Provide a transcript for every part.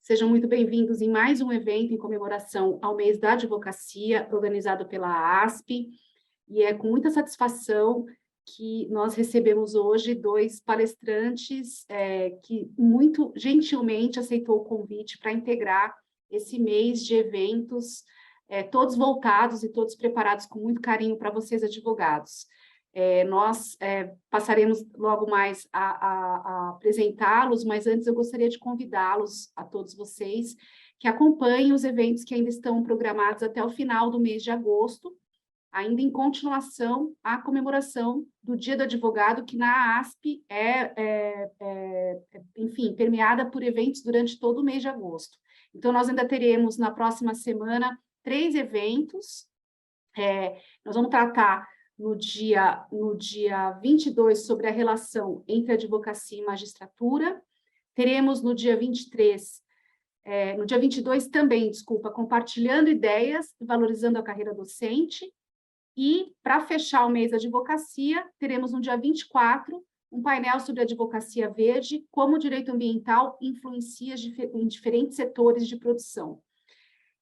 Sejam muito bem-vindos em mais um evento em comemoração ao mês da advocacia, organizado pela ASP, e é com muita satisfação que nós recebemos hoje dois palestrantes que muito gentilmente aceitou o convite para integrar esse mês de eventos, todos voltados e todos preparados com muito carinho para vocês, advogados. Nós passaremos logo mais a apresentá-los, mas antes eu gostaria de convidá-los, a todos vocês, que acompanhem os eventos que ainda estão programados até o final do mês de agosto, ainda em continuação à comemoração do Dia do Advogado, que na ASP enfim, permeada por eventos durante todo o mês de agosto. Então, nós ainda teremos, na próxima semana, 3 eventos. Nós vamos tratar no dia 22 sobre a relação entre advocacia e magistratura. Teremos no dia 23, no dia 22 também, desculpa, compartilhando ideias e valorizando a carreira docente. E, para fechar o mês da advocacia, teremos no dia 24 um painel sobre advocacia verde, como o direito ambiental influencia em diferentes setores de produção.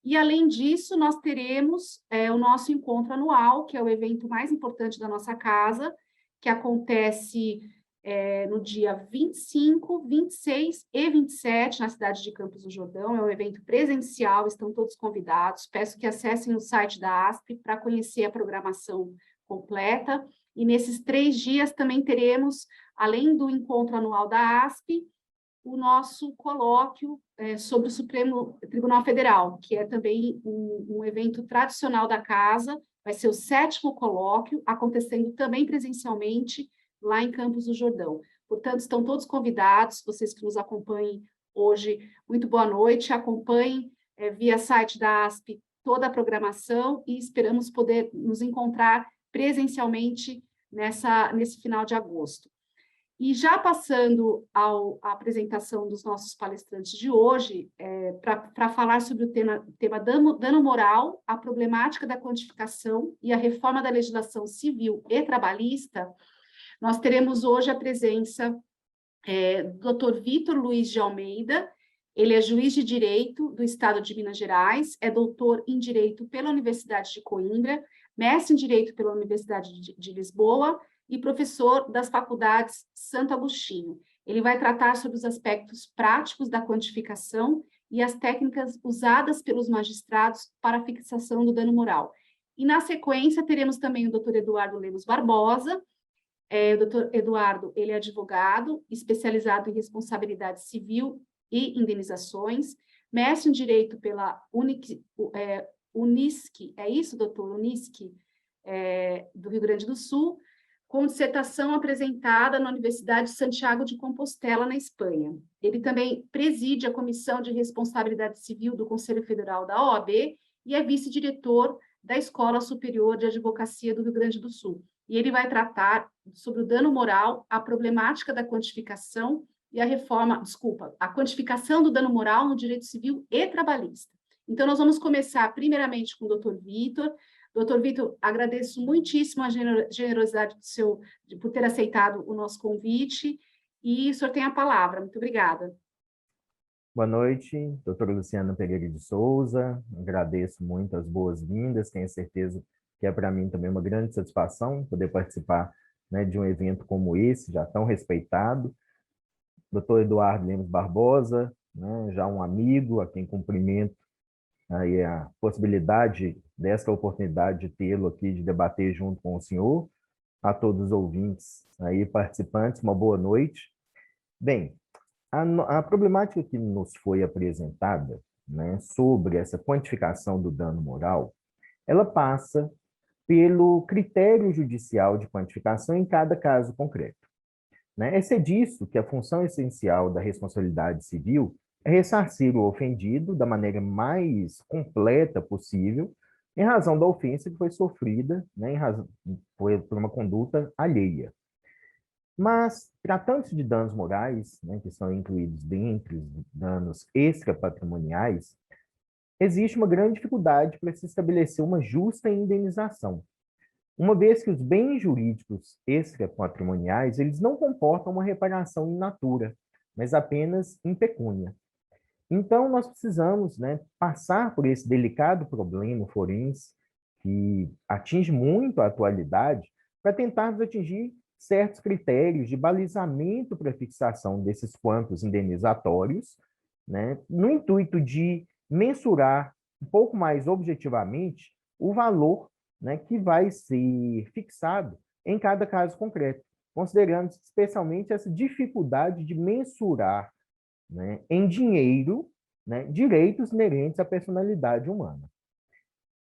E, além disso, nós teremos o nosso encontro anual, que é o evento mais importante da nossa casa, que acontece no dia 25, 26 e 27, na cidade de Campos do Jordão. É um evento presencial, estão todos convidados. Peço que acessem o site da ASP para conhecer a programação completa. E nesses 3 dias também teremos, além do encontro anual da ASP, o nosso colóquio sobre o Supremo Tribunal Federal, que é também um evento tradicional da casa. Vai ser o 7º colóquio, acontecendo também presencialmente lá em Campos do Jordão. Portanto, estão todos convidados, vocês que nos acompanhem hoje, muito boa noite, acompanhem via site da ASP toda a programação e esperamos poder nos encontrar presencialmente nesse final de agosto. E já passando à apresentação dos nossos palestrantes de hoje, para falar sobre o tema dano moral, a problemática da quantificação e a reforma da legislação civil e trabalhista, nós teremos hoje a presença do Dr. Vítor Luiz de Almeida. Ele é juiz de Direito do Estado de Minas Gerais, é doutor em Direito pela Universidade de Coimbra, mestre em Direito pela Universidade de Lisboa e professor das faculdades Santo Agostinho. Ele vai tratar sobre os aspectos práticos da quantificação e as técnicas usadas pelos magistrados para a fixação do dano moral. E, na sequência, teremos também o Dr. Eduardo Lemos Barbosa. O Dr. Eduardo, ele é advogado, especializado em responsabilidade civil e indenizações, mestre em Direito pela Unisc, é isso, doutor? Unisc, do Rio Grande do Sul, com dissertação apresentada na Universidade de Santiago de Compostela, na Espanha. Ele também preside a Comissão de Responsabilidade Civil do Conselho Federal da OAB e é vice-diretor da Escola Superior de Advocacia do Rio Grande do Sul. E ele vai tratar sobre o dano moral, a problemática da quantificação e a quantificação do dano moral no direito civil e trabalhista. Então, nós vamos começar primeiramente com o Dr. Vítor. Doutor Vítor, agradeço muitíssimo a generosidade por ter aceitado o nosso convite, e o senhor tem a palavra. Muito obrigada. Boa noite, doutora Luciana Pereira de Souza. Agradeço muito as boas-vindas, tenho certeza que é para mim também uma grande satisfação poder participar, né, de um evento como esse, já tão respeitado. Doutor Eduardo Lemos Barbosa, né, já um amigo, a quem cumprimento aí a possibilidade desta oportunidade de tê-lo aqui, de debater junto com o senhor. A todos os ouvintes aí, participantes, uma boa noite. Bem, a problemática que nos foi apresentada, né, sobre essa quantificação do dano moral, ela passa pelo critério judicial de quantificação em cada caso concreto, né? É disso que a função essencial da responsabilidade civil é ressarcir o ofendido da maneira mais completa possível, em razão da ofensa que foi sofrida, né, por uma conduta alheia. Mas, tratando-se de danos morais, né, que são incluídos dentre os danos extrapatrimoniais, existe uma grande dificuldade para se estabelecer uma justa indenização, uma vez que os bens jurídicos extrapatrimoniais, eles não comportam uma reparação in natura, mas apenas em pecúnia. Então, nós precisamos, né, passar por esse delicado problema forense, que atinge muito a atualidade, para tentarmos atingir certos critérios de balizamento para a fixação desses quantos indenizatórios, né, no intuito de mensurar um pouco mais objetivamente o valor, né, que vai ser fixado em cada caso concreto, considerando especialmente essa dificuldade de mensurar, né, em dinheiro, né, direitos inerentes à personalidade humana.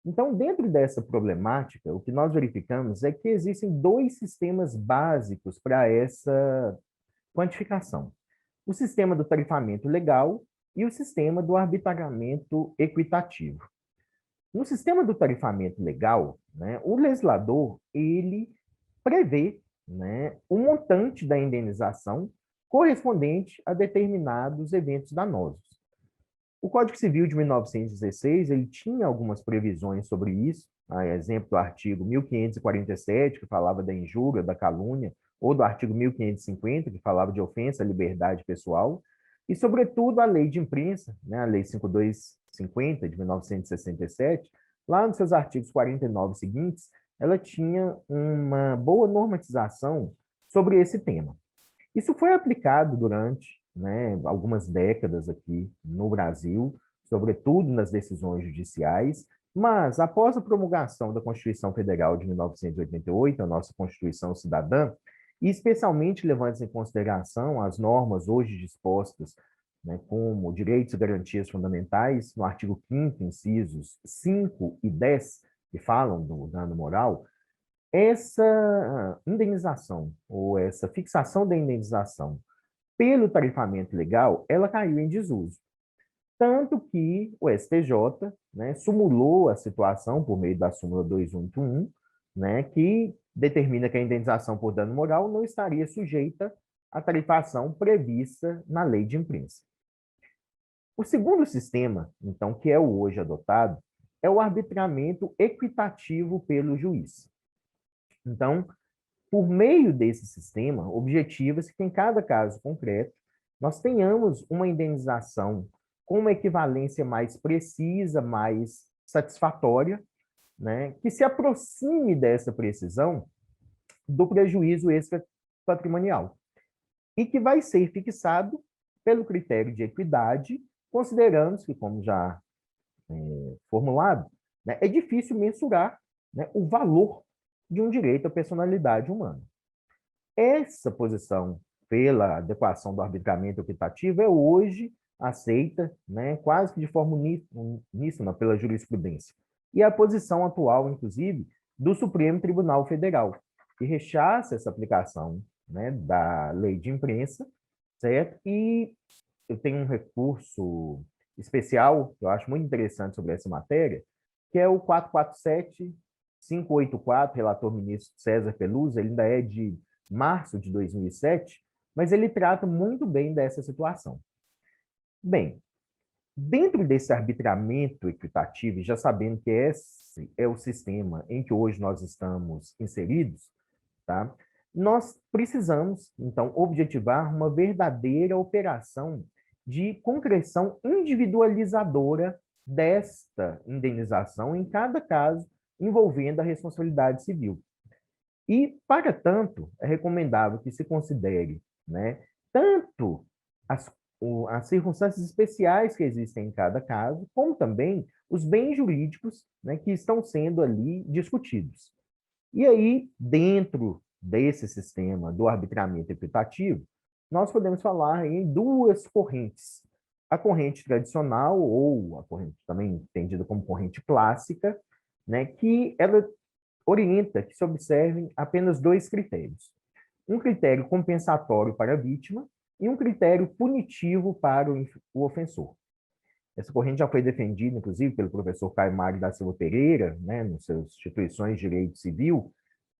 Então, dentro dessa problemática, o que nós verificamos é que existem dois sistemas básicos para essa quantificação: o sistema do tarifamento legal e o sistema do arbitramento equitativo. No sistema do tarifamento legal, né, o legislador ele prevê, né, o montante da indenização correspondente a determinados eventos danosos. O Código Civil de 1916 ele tinha algumas previsões sobre isso, a exemplo do artigo 1547, que falava da injúria, da calúnia, ou do artigo 1550, que falava de ofensa à liberdade pessoal, e, sobretudo, a lei de imprensa, né, a Lei 5250, de 1967, lá nos seus artigos 49 seguintes, ela tinha uma boa normatização sobre esse tema. Isso foi aplicado durante, né, algumas décadas aqui no Brasil, sobretudo nas decisões judiciais, mas após a promulgação da Constituição Federal de 1988, a nossa Constituição Cidadã, e especialmente levando em consideração as normas hoje dispostas, né, como direitos e garantias fundamentais, no artigo 5º, incisos 5 e 10, que falam do dano moral, essa indenização, ou essa fixação da indenização pelo tarifamento legal, ela caiu em desuso. Tanto que o STJ, né, sumulou a situação por meio da súmula 2181, né, que determina que a indenização por dano moral não estaria sujeita à tarifação prevista na lei de imprensa. O segundo sistema, então, que é o hoje adotado, é o arbitramento equitativo pelo juiz. Então, por meio desse sistema, objetiva-se que em cada caso concreto nós tenhamos uma indenização com uma equivalência mais precisa, mais satisfatória, né, que se aproxime dessa precisão do prejuízo extra-patrimonial e que vai ser fixado pelo critério de equidade, considerando que, como já formulado, né, é difícil mensurar, né, o valor de um direito à personalidade humana. Essa posição pela adequação do arbitramento equitativo é hoje aceita, né, quase que de forma uníssona pela jurisprudência. E a posição atual, inclusive, do Supremo Tribunal Federal, que rechaça essa aplicação, né, da lei de imprensa, certo? E eu tenho um recurso especial, que eu acho muito interessante sobre essa matéria, que é o 447-584, relator ministro César Pelusa, ele ainda é de março de 2007, mas ele trata muito bem dessa situação. Bem, dentro desse arbitramento equitativo, já sabendo que esse é o sistema em que hoje nós estamos inseridos, tá? Nós precisamos, então, objetivar uma verdadeira operação de concreção individualizadora desta indenização em cada caso envolvendo a responsabilidade civil. E, para tanto, é recomendável que se considere, né, tanto as circunstâncias especiais que existem em cada caso, como também os bens jurídicos, né, que estão sendo ali discutidos. E aí, dentro desse sistema do arbitramento equitativo, nós podemos falar em duas correntes. A corrente tradicional, ou a corrente também entendida como corrente clássica, né, que ela orienta que se observem apenas dois critérios: um critério compensatório para a vítima e um critério punitivo para o ofensor. Essa corrente já foi defendida, inclusive, pelo professor Caio Mário da Silva Pereira, né, nas suas instituições de direito civil,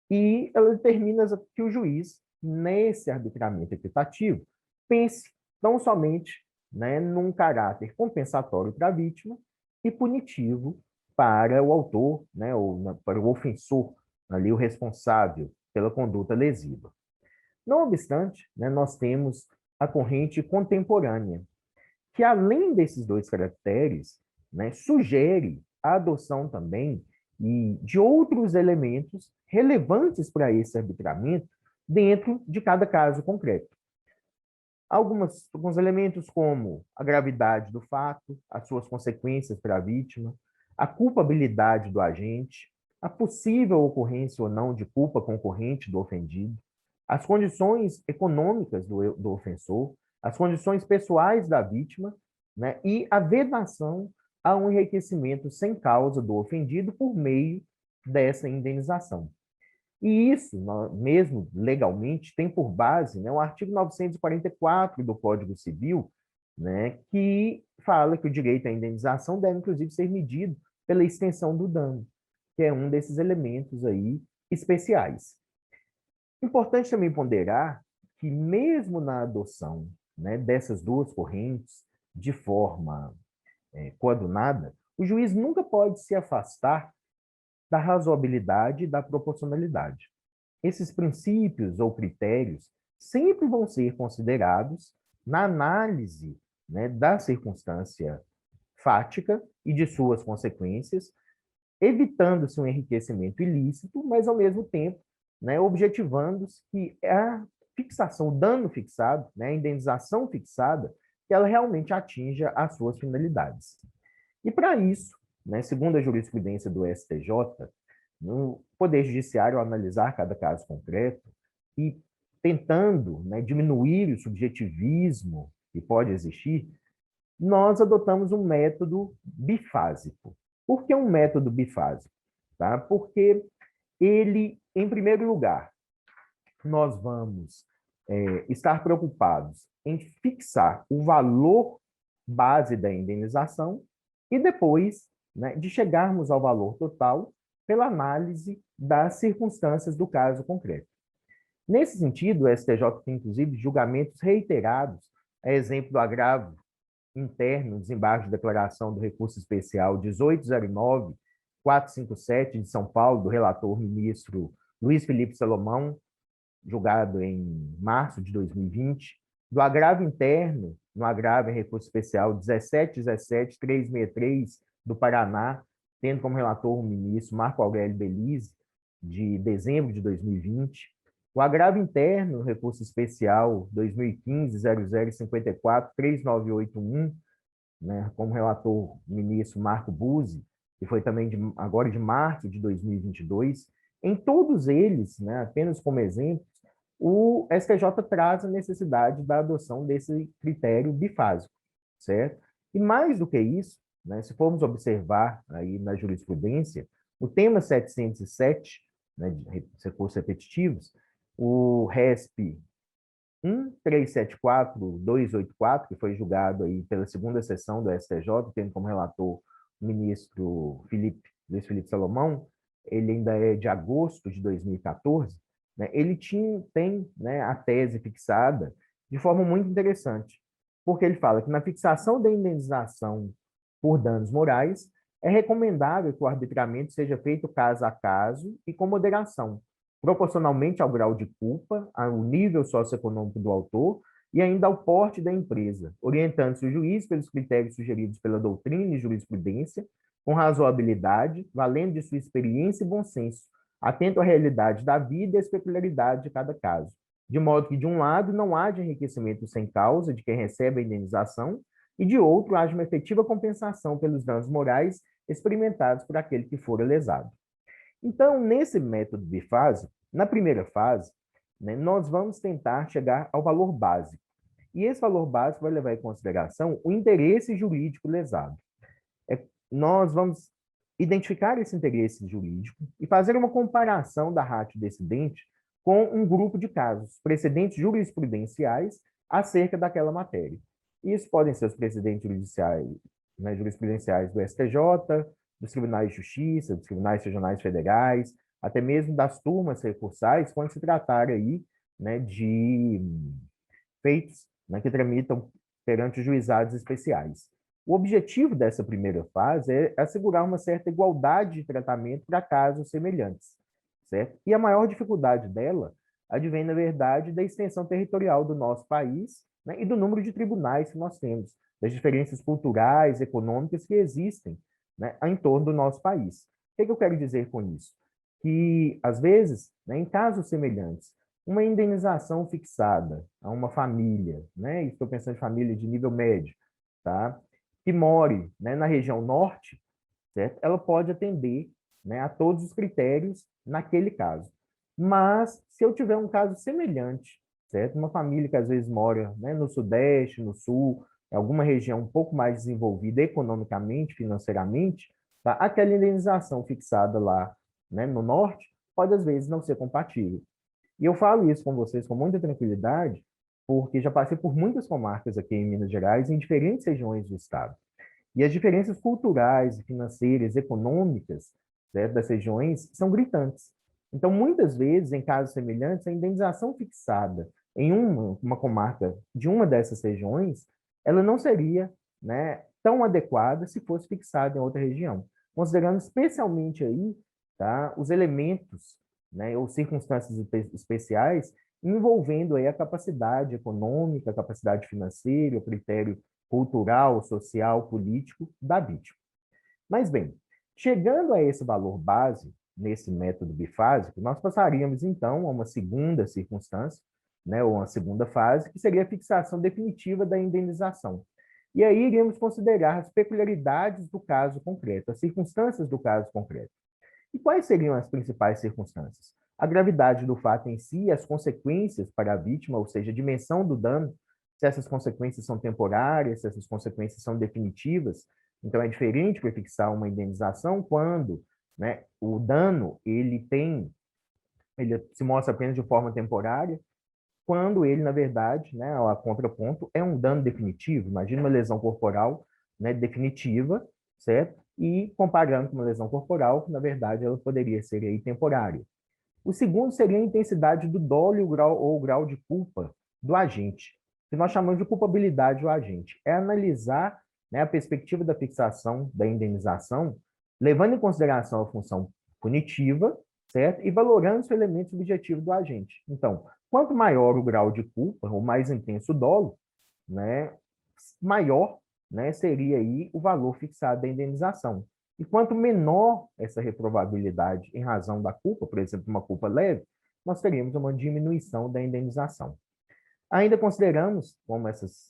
e ela determina que o juiz, nesse arbitramento equitativo, pense não somente, né, num caráter compensatório para a vítima e punitivo para o autor, né, ou para o ofensor, ali o responsável pela conduta lesiva. Não obstante, né, nós temos a corrente contemporânea, que, além desses dois caracteres, né, sugere a adoção também de outros elementos relevantes para esse arbitramento dentro de cada caso concreto. Alguns elementos como a gravidade do fato, as suas consequências para a vítima, a culpabilidade do agente, a possível ocorrência ou não de culpa concorrente do ofendido, as condições econômicas do ofensor, as condições pessoais da vítima, né, e a vedação a um enriquecimento sem causa do ofendido por meio dessa indenização. E isso, mesmo legalmente, tem por base, né, o artigo 944 do Código Civil, né, que fala que o direito à indenização deve, inclusive, ser medido pela extensão do dano, que é um desses elementos aí especiais. Importante também ponderar que, mesmo na adoção, né, dessas duas correntes de forma coadunada, o juiz nunca pode se afastar da razoabilidade e da proporcionalidade. Esses princípios ou critérios sempre vão ser considerados na análise, né, da circunstância fática e de suas consequências, evitando-se um enriquecimento ilícito, mas, ao mesmo tempo, né, objetivando-se que a fixação, o dano fixado, né, a indenização fixada, que ela realmente atinja as suas finalidades. E, para isso, né, segundo a jurisprudência do STJ, no Poder Judiciário, ao analisar cada caso concreto e tentando, né, diminuir o subjetivismo que pode existir, nós adotamos um método bifásico. Por que um método bifásico? Tá? Porque ele, em primeiro lugar, nós vamos estar preocupados em fixar o valor base da indenização e depois, né, de chegarmos ao valor total pela análise das circunstâncias do caso concreto. Nesse sentido, o STJ tem, inclusive, julgamentos reiterados, a exemplo do agravo interno, desembargo de declaração do recurso especial 1809-457 de São Paulo, do relator ministro Luiz Felipe Salomão, julgado em março de 2020, do agravo interno, no agravo em recurso especial 1717-363 do Paraná, tendo como relator o ministro Marco Aurélio Belize, de dezembro de 2020, o agravo interno, no recurso especial 2015-0054-39881, né, como relator o ministro Marco Buzzi, que foi também agora de março de 2022, em todos eles, né, apenas como exemplos, o STJ traz a necessidade da adoção desse critério bifásico, certo? E mais do que isso, né, se formos observar aí na jurisprudência, o tema 707, né, de recursos repetitivos, o RESP 1374284, que foi julgado aí pela segunda sessão do STJ, tendo como relator o ministro Luiz Felipe Salomão, ele ainda é de agosto de 2014, né, ele tem, né, a tese fixada de forma muito interessante, porque ele fala que na fixação da indenização por danos morais, é recomendável que o arbitramento seja feito caso a caso e com moderação, proporcionalmente ao grau de culpa, ao nível socioeconômico do autor e ainda ao porte da empresa, orientando-se o juiz pelos critérios sugeridos pela doutrina e jurisprudência, com razoabilidade, valendo de sua experiência e bom senso, atento à realidade da vida e às peculiaridades de cada caso, de modo que, de um lado, não haja enriquecimento sem causa de quem recebe a indenização, e, de outro, haja uma efetiva compensação pelos danos morais experimentados por aquele que fora lesado. Então, nesse método bifásico, na primeira fase, né, nós vamos tentar chegar ao valor básico. E esse valor básico vai levar em consideração o interesse jurídico lesado. Nós vamos identificar esse interesse jurídico e fazer uma comparação da ratio decidendi com um grupo de casos, precedentes jurisprudenciais acerca daquela matéria. Isso podem ser os precedentes judiciais, né, jurisprudenciais do STJ, dos tribunais de justiça, dos tribunais regionais federais, até mesmo das turmas recursais, quando se tratar aí, né, de feitos, né, que tramitam perante os juizados especiais. O objetivo dessa primeira fase é assegurar uma certa igualdade de tratamento para casos semelhantes, certo? E a maior dificuldade dela advém, na verdade, da extensão territorial do nosso país né, e do número de tribunais que nós temos, das diferenças culturais, econômicas que existem, né, em torno do nosso país. O que eu quero dizer com isso? Que, às vezes, né, em casos semelhantes, uma indenização fixada a uma família, né, estou pensando em família de nível médio, tá, que more, né, na região norte, certo? Ela pode atender, né, a todos os critérios naquele caso. Mas, se eu tiver um caso semelhante, certo? Uma família que às vezes mora, né, no Sudeste, no Sul, em alguma região um pouco mais desenvolvida economicamente, financeiramente, tá? Aquela indenização fixada lá, né, no Norte pode às vezes não ser compatível. E eu falo isso com vocês com muita tranquilidade, porque já passei por muitas comarcas aqui em Minas Gerais, em diferentes regiões do estado. E as diferenças culturais, financeiras, econômicas, certo, das regiões são gritantes. Então, muitas vezes, em casos semelhantes, a indenização fixada em uma comarca de uma dessas regiões, ela não seria, né, tão adequada se fosse fixada em outra região. Considerando especialmente aí, tá, os elementos, né, ou circunstâncias especiais envolvendo aí a capacidade econômica, a capacidade financeira, o critério cultural, social, político da vítima. Mas, bem, chegando a esse valor base, nesse método bifásico, nós passaríamos, então, a uma segunda circunstância, né, ou uma segunda fase, que seria a fixação definitiva da indenização. E aí iríamos considerar as peculiaridades do caso concreto, as circunstâncias do caso concreto. E quais seriam as principais circunstâncias? A gravidade do fato em si, as consequências para a vítima, ou seja, a dimensão do dano, se essas consequências são temporárias, se essas consequências são definitivas. Então, é diferente para fixar uma indenização quando, né, o dano ele se mostra apenas de forma temporária, quando ele, na verdade, né, a contraponto, é um dano definitivo. Imagina uma lesão corporal, né, definitiva, certo? E comparando com uma lesão corporal, que, na verdade, ela poderia ser aí temporária. O segundo seria a intensidade do dolo e o grau, ou o grau de culpa do agente, que nós chamamos de culpabilidade do agente. É analisar, né, a perspectiva da fixação da indenização, levando em consideração a função punitiva, certo? E valorando os elementos subjetivos do agente. Então, quanto maior o grau de culpa, ou mais intenso o dolo, né, maior, né, seria aí o valor fixado da indenização. E quanto menor essa reprovabilidade em razão da culpa, por exemplo, uma culpa leve, nós teríamos uma diminuição da indenização. Ainda consideramos, como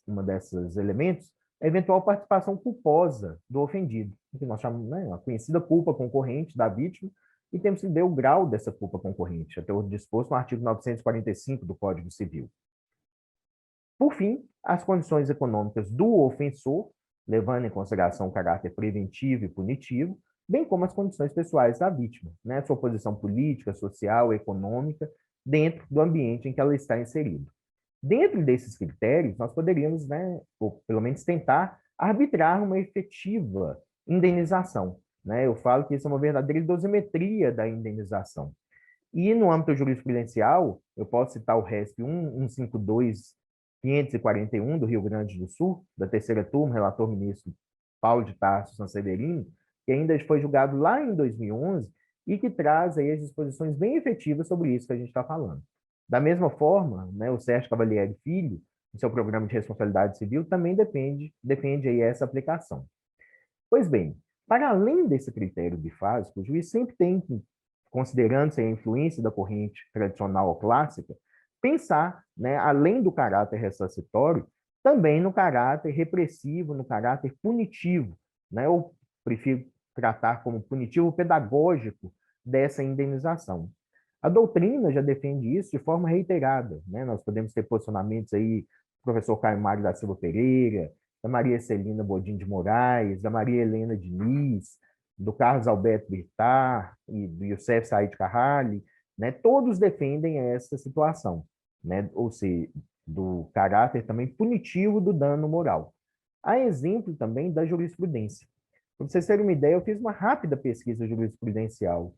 uma desses elementos, a eventual participação culposa do ofendido, que nós chamamos, né, a conhecida culpa concorrente da vítima, e temos que ver o grau dessa culpa concorrente, até o disposto no artigo 945 do Código Civil. Por fim, as condições econômicas do ofensor, levando em consideração o caráter preventivo e punitivo, bem como as condições pessoais da vítima, né, sua posição política, social, econômica, dentro do ambiente em que ela está inserida. Dentro desses critérios, nós poderíamos, né, ou pelo menos tentar arbitrar uma efetiva indenização. Né? Eu falo que isso é uma verdadeira dosimetria da indenização. E no âmbito jurisprudencial, eu posso citar o RESP 152.541 do Rio Grande do Sul, da terceira turma, relator ministro Paulo de Tarso Sanseverino, que ainda foi julgado lá em 2011 e que traz aí as disposições bem efetivas sobre isso que a gente está falando. Da mesma forma, né, o Sérgio Cavalieri Filho, no seu programa de responsabilidade civil, também defende aí essa aplicação. Pois bem, para além desse critério bifásico, o juiz sempre tem que, considerando-se a influência da corrente tradicional ou clássica, pensar, né, além do caráter ressarcitório, também no caráter repressivo, no caráter punitivo, né, ou prefiro tratar como punitivo pedagógico dessa indenização. A doutrina já defende isso de forma reiterada, né? Nós podemos ter posicionamentos aí do professor Caio Mário da Silva Pereira, da Maria Celina Bodin de Moraes, da Maria Helena Diniz, do Carlos Alberto Birtar e do Youssef Said Carrali, né? Todos defendem essa situação, né? Ou seja, do caráter também punitivo do dano moral. Há exemplo também da jurisprudência. Para vocês terem uma ideia, eu fiz uma rápida pesquisa jurisprudencial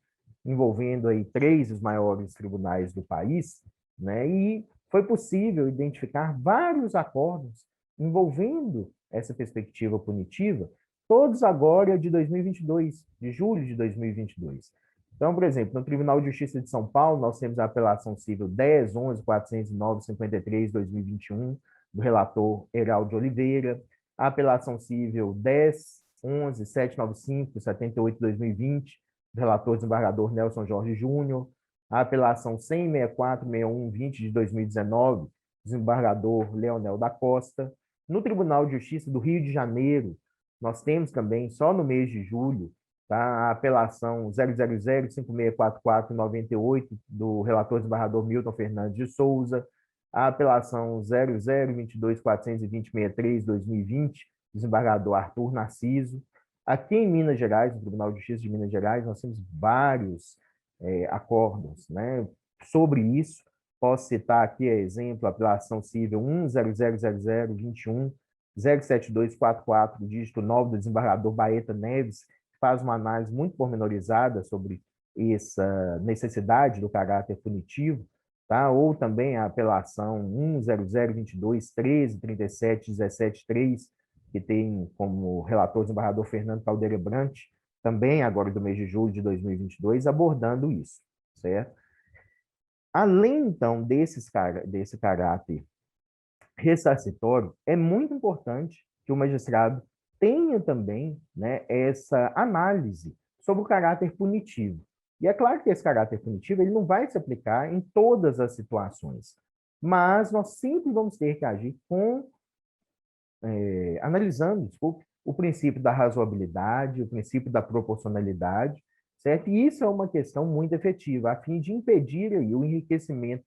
envolvendo aí 3 dos maiores tribunais do país, né? E foi possível identificar vários acordos envolvendo essa perspectiva punitiva, todos agora de 2022, de julho de 2022. Então, por exemplo, no Tribunal de Justiça de São Paulo, nós temos a apelação civil 10, 11, 409, 53, 2021. do relator Heraldo de Oliveira, a apelação civil 10.11.795/78/2020, do relator desembargador Nelson Jorge Júnior, a apelação 100.64.61/20 de 2019, desembargador Leonel da Costa. No Tribunal de Justiça do Rio de Janeiro, nós temos também, só no mês de julho, tá, a apelação 000564498 do relator desembargador Milton Fernandes de Souza, a apelação 0022.420.63/2020, desembargador Arthur Narciso. Aqui em Minas Gerais, no Tribunal de Justiça de Minas Gerais, nós temos vários acordos, né, sobre isso. Posso citar aqui, exemplo, a apelação civil 1000021-07244, dígito 9, do desembargador Baeta Neves, que faz uma análise muito pormenorizada sobre essa necessidade do caráter punitivo, tá? Ou também a apelação 10022133717.3, que tem como relator o desembargador Fernando Caldeira Brant, também agora do mês de julho de 2022, abordando isso, certo? Além, então, desse caráter ressarcitório, é muito importante que o magistrado tenha também, né, essa análise sobre o caráter punitivo. E é claro que esse caráter punitivo ele não vai se aplicar em todas as situações, mas nós sempre vamos ter que agir analisando, desculpe, o princípio da razoabilidade, o princípio da proporcionalidade, certo? E isso é uma questão muito efetiva, a fim de impedir aí o enriquecimento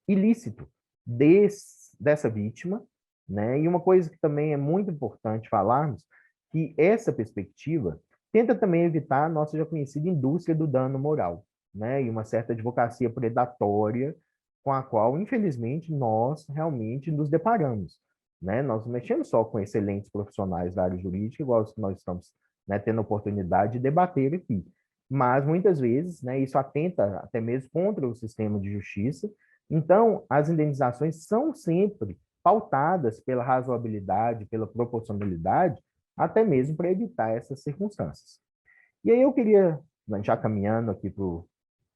ilícito dessa vítima, né? E uma coisa que também é muito importante falarmos, que essa perspectiva tenta também evitar a nossa já conhecida indústria do dano moral, né? E uma certa advocacia predatória com a qual, infelizmente, nós realmente nos deparamos, né? Nós não mexemos só com excelentes profissionais da área jurídica, igual nós estamos, né, tendo a oportunidade de debater aqui, mas muitas vezes, né, isso atenta até mesmo contra o sistema de justiça. Então, as indenizações são sempre pautadas pela razoabilidade, pela proporcionalidade, até mesmo para evitar essas circunstâncias. E aí eu queria, já caminhando aqui para o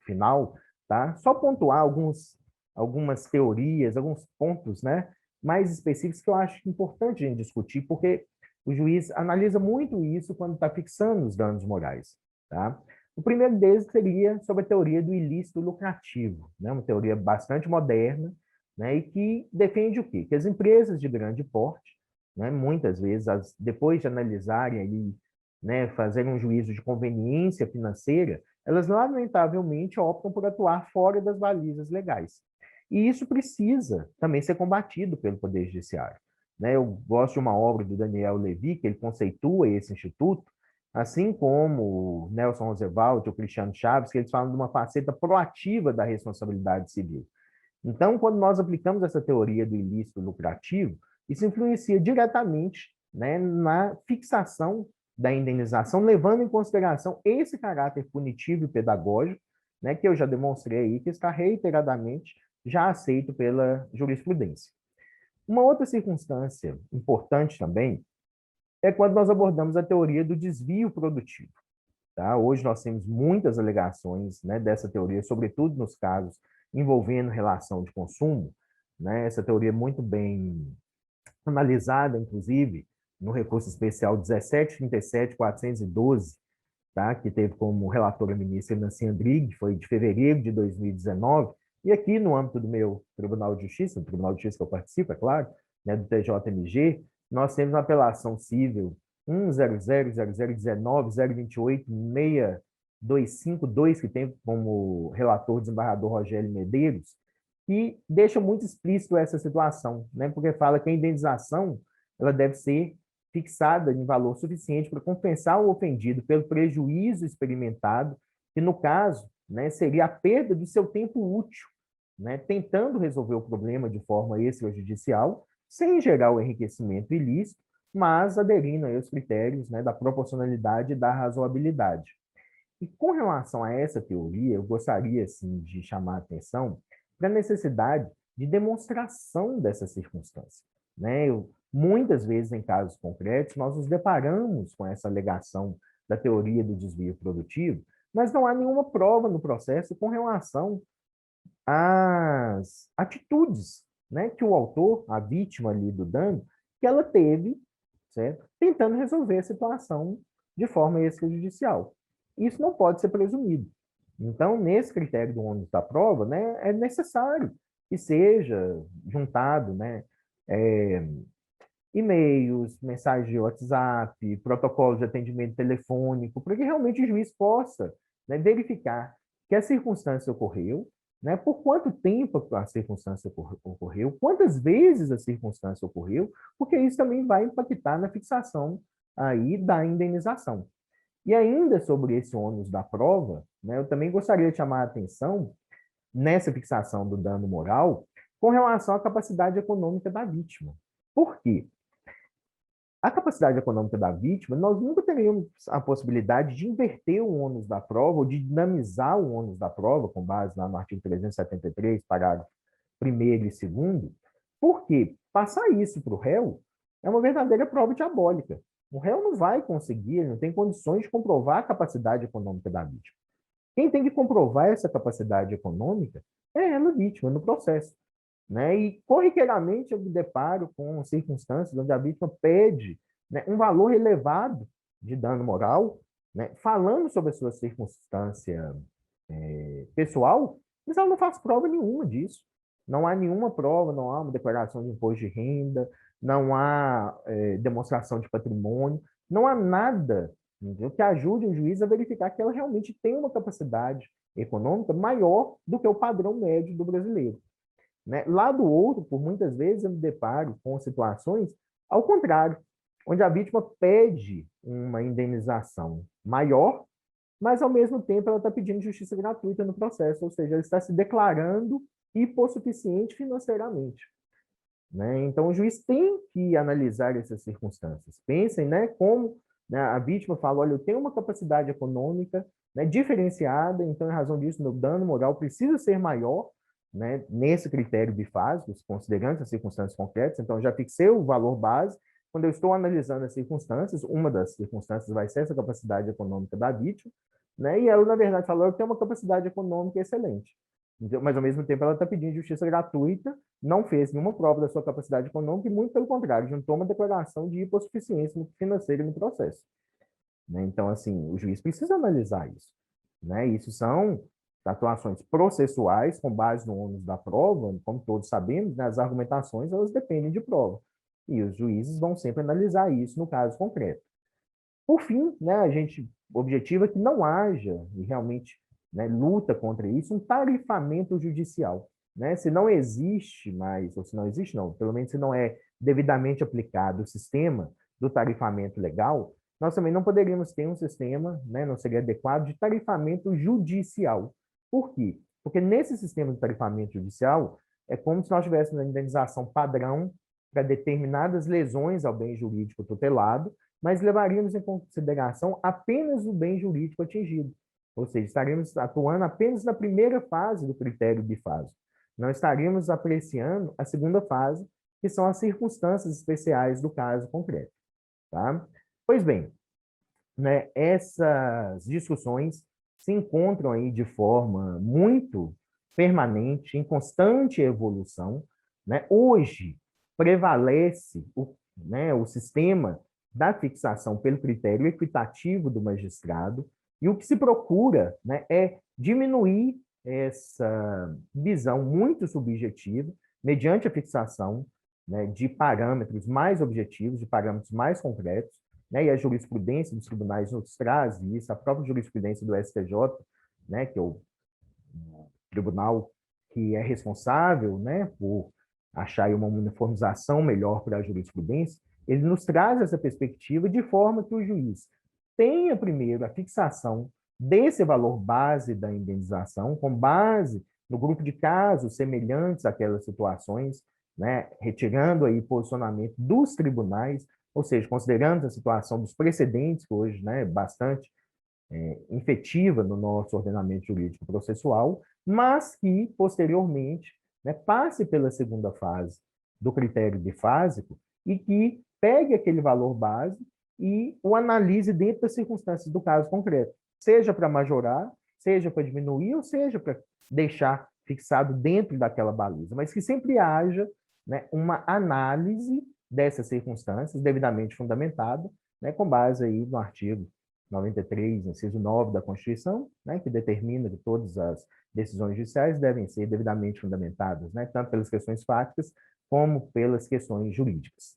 final, tá? Só pontuar algumas teorias, alguns pontos, né, mais específicos que eu acho importante a gente discutir, porque o juiz analisa muito isso quando está fixando os danos morais, tá? O primeiro deles seria sobre a teoria do ilícito lucrativo, né? Uma teoria bastante moderna, né? E que defende o quê? Que as empresas de grande porte, né, muitas vezes, depois de analisarem ali, né, fazerem um juízo de conveniência financeira, elas lamentavelmente optam por atuar fora das balizas legais. E isso precisa também ser combatido pelo Poder Judiciário, né? Eu gosto de uma obra do Daniel Levy, que ele conceitua esse instituto, assim como o Nelson Roosevelt, o Cristiano Chaves, que eles falam de uma faceta proativa da responsabilidade civil. Então, quando nós aplicamos essa teoria do ilícito lucrativo, isso influencia diretamente, né, na fixação da indenização, levando em consideração esse caráter punitivo e pedagógico, né, que eu já demonstrei aí, que está reiteradamente já aceito pela jurisprudência. Uma outra circunstância importante também é quando nós abordamos a teoria do desvio produtivo. Tá? Hoje nós temos muitas alegações, né, dessa teoria, sobretudo nos casos envolvendo relação de consumo, né? Essa teoria é muito bem analisada, inclusive, no recurso especial 17.37.412, tá? Que teve como relatora a ministra Nancy Andrighi, que foi de fevereiro de 2019, e aqui no âmbito do meu Tribunal de Justiça, do Tribunal de Justiça que eu participo, é claro, né, do TJMG, nós temos uma apelação civil 100.019.028.625.2, que tem como relator o desembargador Rogério Medeiros, que deixa muito explícito essa situação, né? Porque fala que a indenização ela deve ser fixada em valor suficiente para compensar o ofendido pelo prejuízo experimentado, que no caso, né, seria a perda do seu tempo útil, né, tentando resolver o problema de forma extrajudicial, sem gerar o enriquecimento ilícito, mas aderindo aos critérios, né, da proporcionalidade e da razoabilidade. E com relação a essa teoria, eu gostaria assim, de chamar a atenção para a necessidade de demonstração dessa circunstância, né? Muitas vezes, em casos concretos, nós nos deparamos com essa alegação da teoria do desvio produtivo, mas não há nenhuma prova no processo com relação às atitudes, né, que o autor, a vítima ali do dano, que ela teve, certo? Tentando resolver a situação de forma extrajudicial. Isso não pode ser presumido. Então, nesse critério do ônus da prova, né, é necessário que seja juntado, né, é, e-mails, mensagens de WhatsApp, protocolos de atendimento telefônico, para que realmente o juiz possa, né, verificar que a circunstância ocorreu, né, por quanto tempo a circunstância ocorreu, quantas vezes a circunstância ocorreu, porque isso também vai impactar na fixação aí da indenização. E ainda sobre esse ônus da prova, né, eu também gostaria de chamar a atenção nessa fixação do dano moral com relação à capacidade econômica da vítima. Por quê? A capacidade econômica da vítima, nós nunca teríamos a possibilidade de inverter o ônus da prova ou de dinamizar o ônus da prova, com base lá no artigo 373, parágrafo 1º e 2º, porque passar isso para o réu é uma verdadeira prova diabólica. O réu não vai conseguir, não tem condições de comprovar a capacidade econômica da vítima. Quem tem que comprovar essa capacidade econômica é ela, a vítima, no processo. Né? E, corriqueiramente, eu me deparo com circunstâncias onde a vítima pede, né, um valor elevado de dano moral, né, falando sobre a sua circunstância pessoal, mas ela não faz prova nenhuma disso. Não há nenhuma prova, não há uma declaração de imposto de renda, não há demonstração de patrimônio, não há nada, entendeu, que ajude o juiz a verificar que ela realmente tem uma capacidade econômica maior do que o padrão médio do brasileiro. Né? Lá do outro, por muitas vezes, eu me deparo com situações ao contrário, onde a vítima pede uma indenização maior, mas, ao mesmo tempo, ela está pedindo justiça gratuita no processo, ou seja, ela está se declarando hipossuficiente financeiramente. Né? Então, o juiz tem que analisar essas circunstâncias. Pensem, né, como, né, a vítima fala, olha, eu tenho uma capacidade econômica, né, diferenciada, então, em razão disso, meu dano moral precisa ser maior, né, nesse critério bifásico, considerando as circunstâncias concretas. Então, eu já fixei o valor base. Quando eu estou analisando as circunstâncias, uma das circunstâncias vai ser essa capacidade econômica da vítima, né, e ela, na verdade, falou, eu tenho uma capacidade econômica excelente. Mas, ao mesmo tempo, ela está pedindo justiça gratuita, não fez nenhuma prova da sua capacidade econômica e, muito pelo contrário, juntou uma declaração de hipossuficiência financeira no processo. Né? Então, assim, o juiz precisa analisar isso. Né? Isso são atuações processuais com base no ônus da prova, como todos sabemos, né? As argumentações elas dependem de prova. E os juízes vão sempre analisar isso no caso concreto. Por fim, né, a gente objetiva que não haja, e realmente, né, luta contra isso, um tarifamento judicial. Né? Se não existe mais, ou se não existe não, pelo menos se não é devidamente aplicado o sistema do tarifamento legal, nós também não poderíamos ter um sistema, né, não seria adequado, de tarifamento judicial. Por quê? Porque nesse sistema de tarifamento judicial, é como se nós tivéssemos uma indenização padrão para determinadas lesões ao bem jurídico tutelado, mas levaríamos em consideração apenas o bem jurídico atingido. Ou seja, estaríamos atuando apenas na primeira fase do critério bifásico. Não estaríamos apreciando a segunda fase, que são as circunstâncias especiais do caso concreto. Tá? Pois bem, né, essas discussões se encontram aí de forma muito permanente, em constante evolução. Né? Hoje, prevalece o sistema da fixação pelo critério equitativo do magistrado, e o que se procura, né, é diminuir essa visão muito subjetiva, mediante a fixação, né, de parâmetros mais objetivos, de parâmetros mais concretos, né, e a jurisprudência dos tribunais nos traz isso, a própria jurisprudência do STJ, né, que é o tribunal que é responsável, né, por achar uma uniformização melhor para a jurisprudência, ele nos traz essa perspectiva de forma que o juiz tenha primeiro a fixação desse valor base da indenização, com base no grupo de casos semelhantes àquelas situações, né, retirando aí posicionamento dos tribunais, ou seja, considerando a situação dos precedentes, que hoje, né, é bastante efetiva no nosso ordenamento jurídico processual, mas que, posteriormente, né, passe pela segunda fase do critério bifásico e que pegue aquele valor base e o analise dentro das circunstâncias do caso concreto, seja para majorar, seja para diminuir, ou seja para deixar fixado dentro daquela baliza, mas que sempre haja né, uma análise dessas circunstâncias devidamente fundamentada, né, com base aí no artigo 93, inciso 9 da Constituição, né, que determina que todas as decisões judiciais devem ser devidamente fundamentadas, né, tanto pelas questões fáticas como pelas questões jurídicas.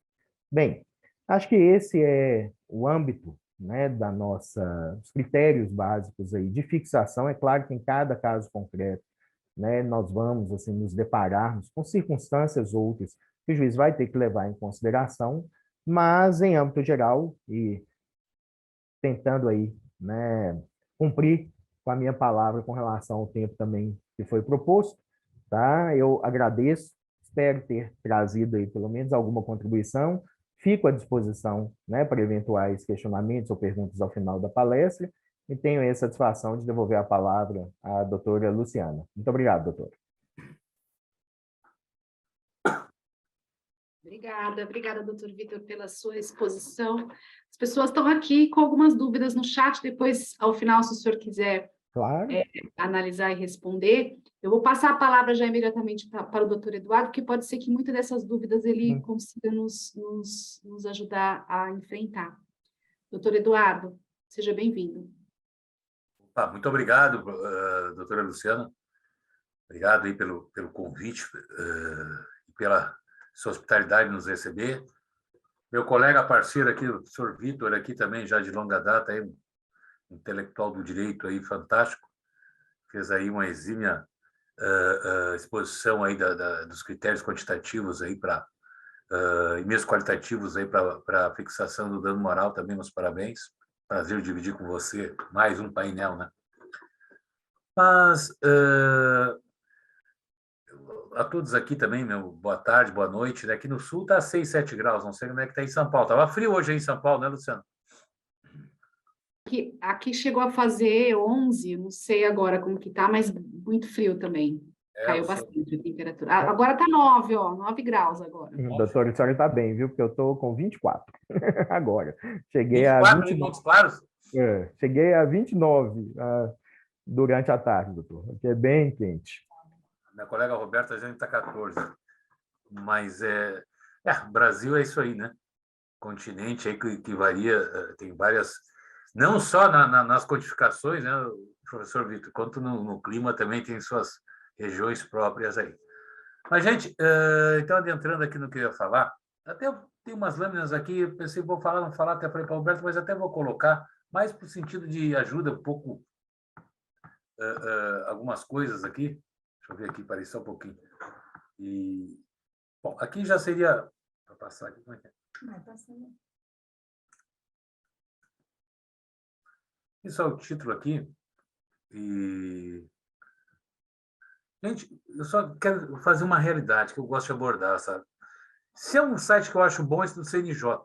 Bem, acho que esse é o âmbito, né, os critérios básicos aí de fixação. É claro que em cada caso concreto, né, nós vamos assim nos depararmos com circunstâncias outras que o juiz vai ter que levar em consideração, mas em âmbito geral e tentando aí, né, cumprir com a minha palavra com relação ao tempo também que foi proposto, tá? Eu agradeço, espero ter trazido aí pelo menos alguma contribuição. Fico à disposição, né, para eventuais questionamentos ou perguntas ao final da palestra e tenho a satisfação de devolver a palavra à doutora Luciana. Muito obrigado, doutora. Obrigada, doutor Vitor, pela sua exposição. As pessoas estão aqui com algumas dúvidas no chat, depois, ao final, se o senhor quiser Claro. Analisar e responder, eu vou passar a palavra já imediatamente para o doutor Eduardo, porque pode ser que muitas dessas dúvidas ele consiga nos ajudar a enfrentar. Doutor Eduardo, seja bem-vindo. Muito obrigado, doutora Luciana. Obrigado aí pelo convite e pela sua hospitalidade nos receber. Meu colega parceiro aqui, o professor Vitor, aqui também já de longa data, aí, um intelectual do direito aí fantástico, fez aí uma exímia exposição aí dos critérios quantitativos aí e mesmo qualitativos aí para a fixação do dano moral. Também meus parabéns. Prazer dividir com você mais um painel, né? Mas a todos aqui também, meu boa tarde, boa noite, né? Aqui no sul está 6, 7 graus, não sei como é que está em São Paulo. Estava frio hoje aí em São Paulo, né, Luciano? Aqui chegou a fazer 11, não sei agora como que tá, mas muito frio também. Caiu bastante a temperatura. Agora está 9, ó, 9 graus agora. Doutor, a senhora está bem, viu? Porque eu estou com 24 agora. Cheguei 24 a 29. Em Montes Claros? Cheguei a 29 durante a tarde, doutor. Aqui é bem quente. Minha colega Roberta já está 14. Mas o Brasil é isso aí, né? Continente aí que varia, tem várias, não só nas codificações, né, professor Vitor, quanto no clima também tem suas regiões próprias aí. Mas, gente, então, adentrando aqui no que eu ia falar, até eu tenho umas lâminas aqui, eu pensei, vou falar, não falar, até falei para o Roberto, mas até vou colocar, mais para o sentido de ajuda um pouco, algumas coisas aqui. Deixa eu ver aqui, parei só um pouquinho. E, bom, aqui já seria, para passar aqui, como é que é? Vai passando. Isso é o título aqui. E, gente, eu só quero fazer uma realidade que eu gosto de abordar, sabe? Se é um site que eu acho bom, esse do CNJ,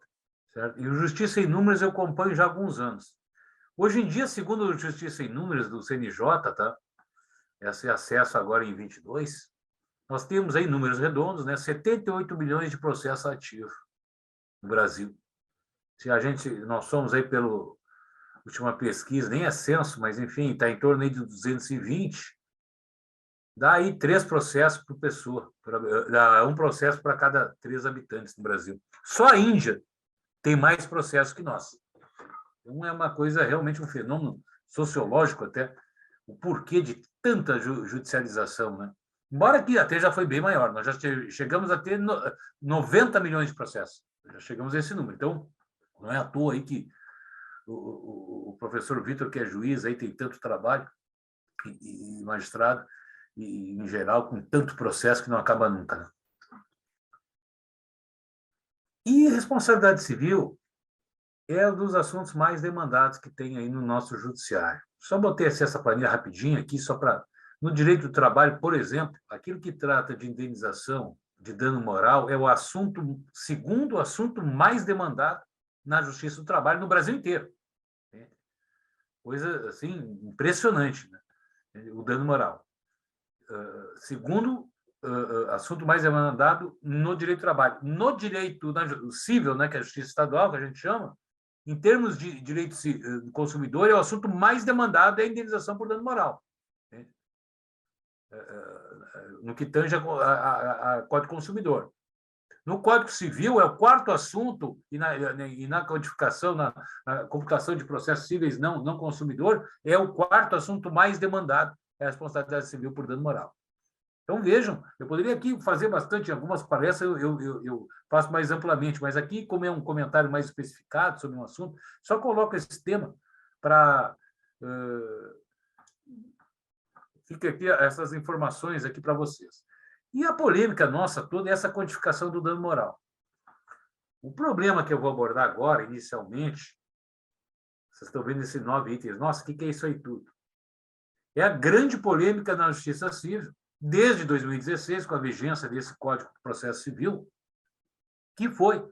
certo? E o Justiça em Números eu acompanho já há alguns anos. Hoje em dia, segundo o Justiça em Números do CNJ, tá? Esse acesso agora em 22, nós temos aí números redondos, né? 78 milhões de processos ativos no Brasil. Nós somos aí pela última pesquisa, nem é censo, mas enfim, está em torno aí de 220, dá aí 3 processos por pessoa, dá um processo para cada 3 habitantes no Brasil. Só a Índia tem mais processos que nós. Então, é uma coisa, realmente um fenômeno sociológico até, o porquê de tanta judicialização, né? Embora que até já foi bem maior, nós já chegamos a ter 90 milhões de processos, já chegamos a esse número. Então, não é à toa aí que o professor Vitor, que é juiz, aí tem tanto trabalho, e magistrado, e, em geral, com tanto processo que não acaba nunca. Né? E responsabilidade civil é um dos assuntos mais demandados que tem aí no nosso judiciário. Só botei essa planilha rapidinho aqui, só para... No direito do trabalho, por exemplo, aquilo que trata de indenização de dano moral é o segundo assunto mais demandado na Justiça do Trabalho no Brasil inteiro. Coisa, assim, impressionante, né? O dano moral. Segundo assunto mais demandado no direito do trabalho. No direito civil, né, que é a Justiça Estadual, que a gente chama, em termos de direito do consumidor, é o assunto mais demandado, é a indenização por dano moral. Né? No que tange a Código Consumidor. No Código Civil é o quarto assunto, e na codificação, na computação de processos cíveis não consumidor, é o quarto assunto mais demandado, é a responsabilidade civil por dano moral. Então, vejam, eu poderia aqui fazer bastante, algumas palestras eu faço mais amplamente, mas aqui, como é um comentário mais especificado sobre um assunto, só coloco esse tema para... Fica aqui essas informações aqui para vocês. E a polêmica nossa toda é essa quantificação do dano moral. O problema que eu vou abordar agora, inicialmente, vocês estão vendo esses 9 itens. Nossa, o que é isso aí tudo? É a grande polêmica na Justiça Civil, desde 2016, com a vigência desse Código de Processo Civil, que foi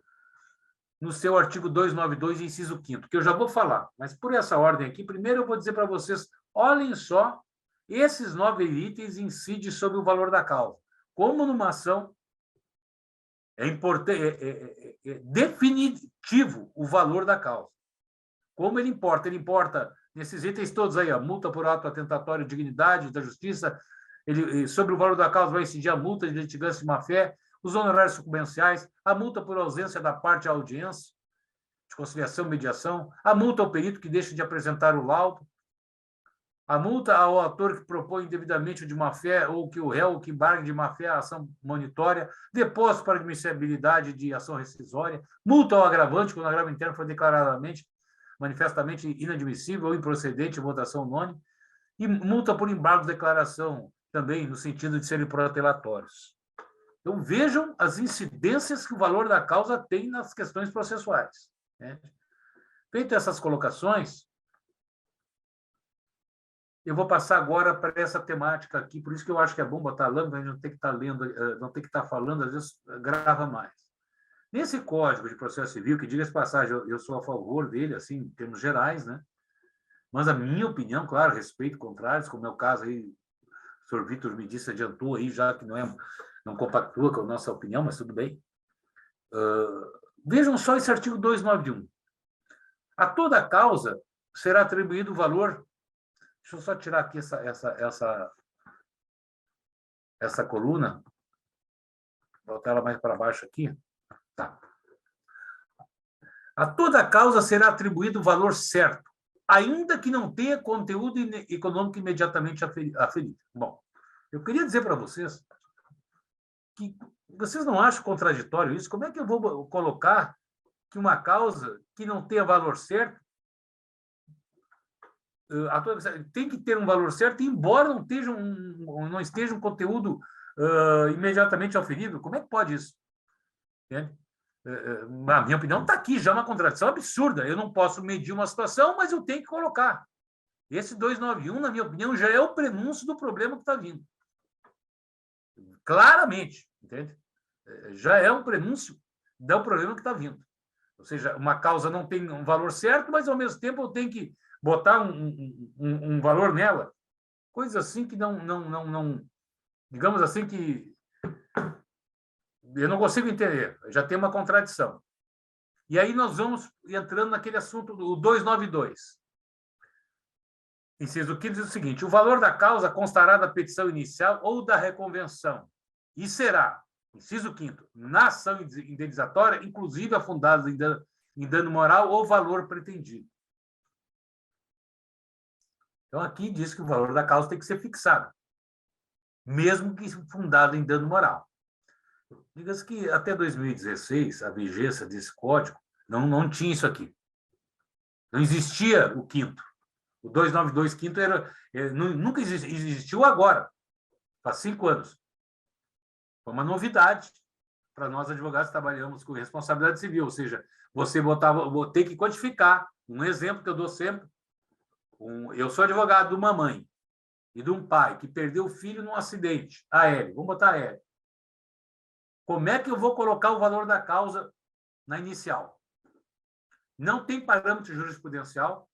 no seu artigo 292, inciso 5º, que eu já vou falar, mas por essa ordem aqui, primeiro eu vou dizer para vocês, olhem só, esses 9 itens incidem sobre o valor da causa. Como numa ação é definitivo o valor da causa. Como ele importa? Ele importa nesses itens todos aí, a multa por ato atentatório à dignidade da justiça, sobre o valor da causa vai incidir a multa de litigância de má-fé, os honorários sucumbenciais, a multa por ausência da parte à audiência, de conciliação e mediação, a multa ao perito que deixa de apresentar o laudo, a multa ao ator que propõe indevidamente o de má-fé ou que o réu que embargue de má-fé a ação monitória, depósito para admissibilidade de ação rescisória, multa ao agravante quando o agravo interno for declaradamente, manifestamente inadmissível ou improcedente em votação unânime, e multa por embargo de declaração também, no sentido de serem protelatórios. Então, vejam as incidências que o valor da causa tem nas questões processuais. Né? Feito essas colocações, eu vou passar agora para essa temática aqui, por isso que eu acho que é bom botar a lâmpada, a gente não tem que estar lendo, não tem que estar falando, às vezes grava mais. Nesse Código de Processo Civil, que, diga-se de passagem, eu sou a favor dele, assim, em termos gerais, né? Mas a minha opinião, claro, respeito contrários, como é o caso aí, o senhor Vitor me disse, adiantou aí, já que não compactua com a nossa opinião, mas tudo bem. Vejam só esse artigo 291. A toda causa será atribuído o valor... Deixa eu só tirar aqui essa coluna, botar ela mais para baixo aqui. Tá. A toda causa será atribuído o valor certo, ainda que não tenha conteúdo econômico imediatamente aferido. Bom, eu queria dizer para vocês que vocês não acham contraditório isso? Como é que eu vou colocar que uma causa que não tenha valor certo tem que ter um valor certo, embora não esteja um conteúdo imediatamente auferido? Como é que pode isso? Entende? Na minha opinião, está aqui já uma contradição absurda. Eu não posso medir uma situação, mas eu tenho que colocar. Esse 291, na minha opinião, já é o prenúncio do problema que está vindo. Claramente, entende? Já é um prenúncio do problema que está vindo. Ou seja, uma causa não tem um valor certo, mas, ao mesmo tempo, eu tenho que botar um valor nela. Coisa assim que não... Digamos assim que... Eu não consigo entender. Já tem uma contradição. E aí nós vamos entrando naquele assunto do 292. Inciso 5 diz o seguinte: o valor da causa constará da petição inicial ou da reconvenção e será, inciso 5º, na ação indenizatória, inclusive afundada em dano moral ou valor pretendido. Então, aqui diz que o valor da causa tem que ser fixado, mesmo que fundado em dano moral. Diga-se que até 2016, a vigência desse código, não tinha isso aqui. Não existia o 5º. O 292 quinto nunca existiu agora, faz 5 anos. Foi uma novidade para nós, advogados, que trabalhamos com responsabilidade civil, ou seja, você vou ter que quantificar. Um exemplo que eu dou sempre, eu sou advogado de uma mãe e de um pai que perdeu o filho num acidente aéreo, vamos botar aéreo. Como é que eu vou colocar o valor da causa na inicial? Não tem parâmetro jurisprudencial,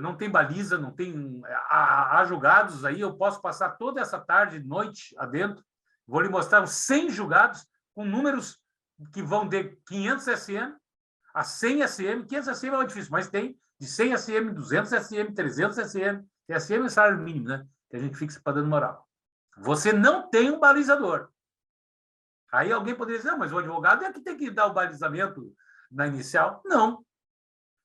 não tem baliza, não tem... Há julgados aí, eu posso passar toda essa tarde, noite adentro, vou lhe mostrar os 100 julgados com números que vão de 500 SM a 100 SM. 500 SM é mais difícil, mas tem de 100 SM, 200 SM, 300 SM. SM é o salário mínimo, né? Que a gente fixa para dano moral. Você não tem um balizador. Aí alguém poderia dizer, mas o advogado é que tem que dar o balizamento na inicial. Não.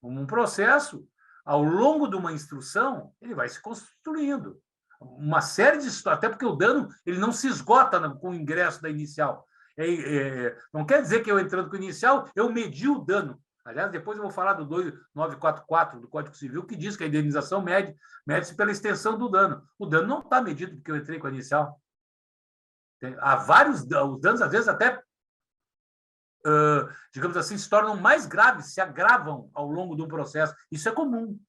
Um processo, ao longo de uma instrução, ele vai se construindo. Uma série de situações, até porque o dano ele não se esgota com o ingresso da inicial. Não quer dizer que eu entrando com o inicial, eu medi o dano. Aliás, depois eu vou falar do 2944 do Código Civil, que diz que a indenização mede-se pela extensão do dano. O dano não está medido porque eu entrei com a inicial. Há vários os danos, às vezes, até, digamos assim, se tornam mais graves, se agravam ao longo do processo. Isso é comum.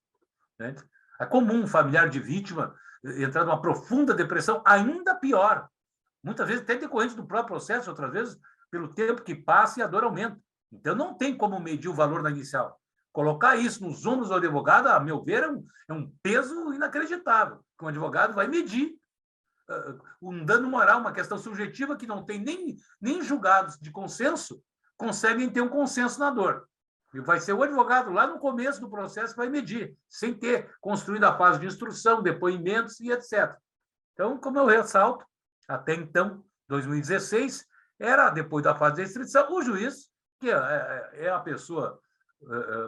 Né? É comum um familiar de vítima entrar numa profunda depressão, ainda pior. Muitas vezes até decorrente do próprio processo, outras vezes pelo tempo que passa e a dor aumenta. Então, não tem como medir o valor da inicial. Colocar isso nos ombros do advogado, a meu ver, é um peso inacreditável, que um advogado vai medir um dano moral, uma questão subjetiva que não tem nem julgados de consenso, conseguem ter um consenso na dor. E vai ser o advogado lá no começo do processo que vai medir, sem ter construído a fase de instrução, depoimentos e etc. Então, como eu ressalto, até então, 2016, era, depois da fase de instrução, o juiz, que é a pessoa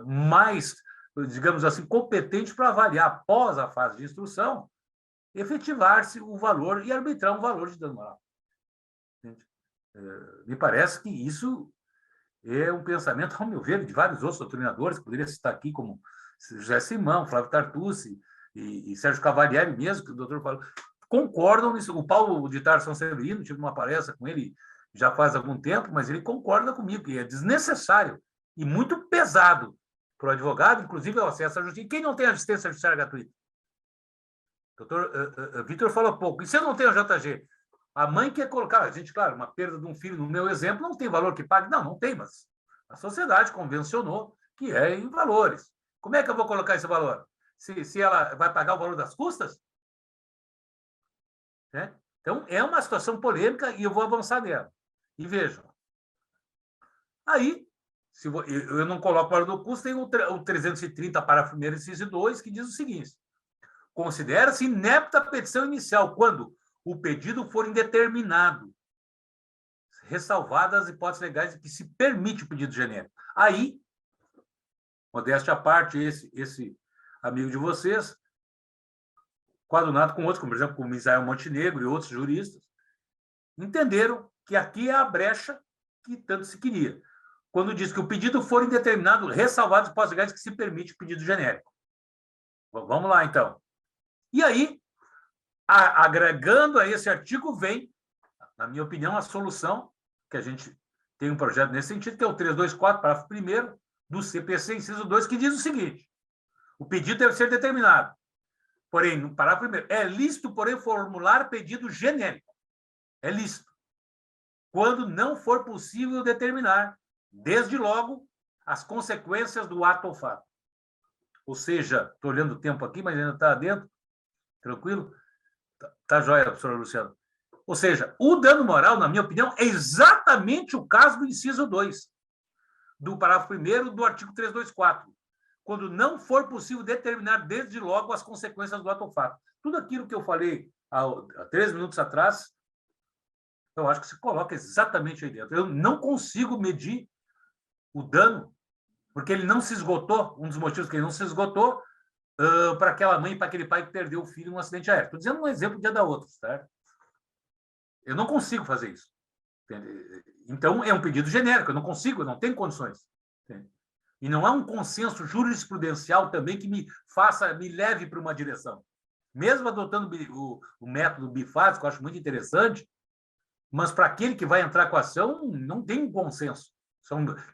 mais, digamos assim, competente para avaliar, após a fase de instrução, efetivar-se o valor e arbitrar um valor de dano moral. Me parece que isso é um pensamento, ao meu ver, de vários outros doutrinadores, que poderia citar aqui, como José Simão, Flávio Tartucci e Sérgio Cavalieri mesmo, que o doutor falou, concordam nisso. O Paulo de Tarso São Severino, tive uma palestra com ele já faz algum tempo, mas ele concorda comigo que é desnecessário e muito pesado para o advogado, inclusive o acesso à justiça. Quem não tem assistência judiciária gratuita? O doutor Vitor falou pouco. E se eu não tenho a JG? A mãe quer colocar, a gente, claro, uma perda de um filho, no meu exemplo, não tem valor que pague. Não tem, mas a sociedade convencionou que é em valores. Como é que eu vou colocar esse valor? Se ela vai pagar o valor das custas? Né? Então, é uma situação polêmica e eu vou avançar nela. E vejam. Aí, eu não coloco o valor do custo, tem o 330, parágrafo 1º, inciso 2, que diz o seguinte: considera-se inepta a petição inicial quando o pedido for indeterminado, ressalvadas as hipóteses legais em que se permite o pedido genérico. Aí, modéstia à parte, esse amigo de vocês, coadunado com outros, como, por exemplo, como Misael Montenegro e outros juristas, entenderam que aqui é a brecha que tanto se queria. Quando diz que o pedido for indeterminado, ressalvadas as hipóteses legais em que se permite o pedido genérico. Vamos lá, então. E aí, agregando a esse artigo, vem, na minha opinião, a solução, que a gente tem um projeto nesse sentido, que é o 324, parágrafo 1º do CPC, inciso 2, que diz o seguinte: o pedido deve ser determinado. Porém, no parágrafo 1º, é lícito, porém, formular pedido genérico. É lícito. Quando não for possível determinar, desde logo, as consequências do ato ou fato. Ou seja, estou olhando o tempo aqui, mas ainda está dentro. Tranquilo? Tá joia, professor Luciano. Ou seja, o dano moral, na minha opinião, é exatamente o caso do inciso 2, do parágrafo 1º do artigo 324, quando não for possível determinar desde logo as consequências do ato ou fato. Tudo aquilo que eu falei há 3 minutos atrás, eu acho que se coloca exatamente aí dentro. Eu não consigo medir o dano, porque ele não se esgotou, um dos motivos que ele não se esgotou, para aquela mãe e para aquele pai que perdeu o filho em um acidente aéreo. Estou dizendo um exemplo dia da outra, certo? Eu não consigo fazer isso. Entende? Então, é um pedido genérico, eu não consigo, eu não tenho condições. Entende? E não há um consenso jurisprudencial também que me leve para uma direção. Mesmo adotando o método bifásico, eu acho muito interessante, mas para aquele que vai entrar com a ação, não tem um consenso.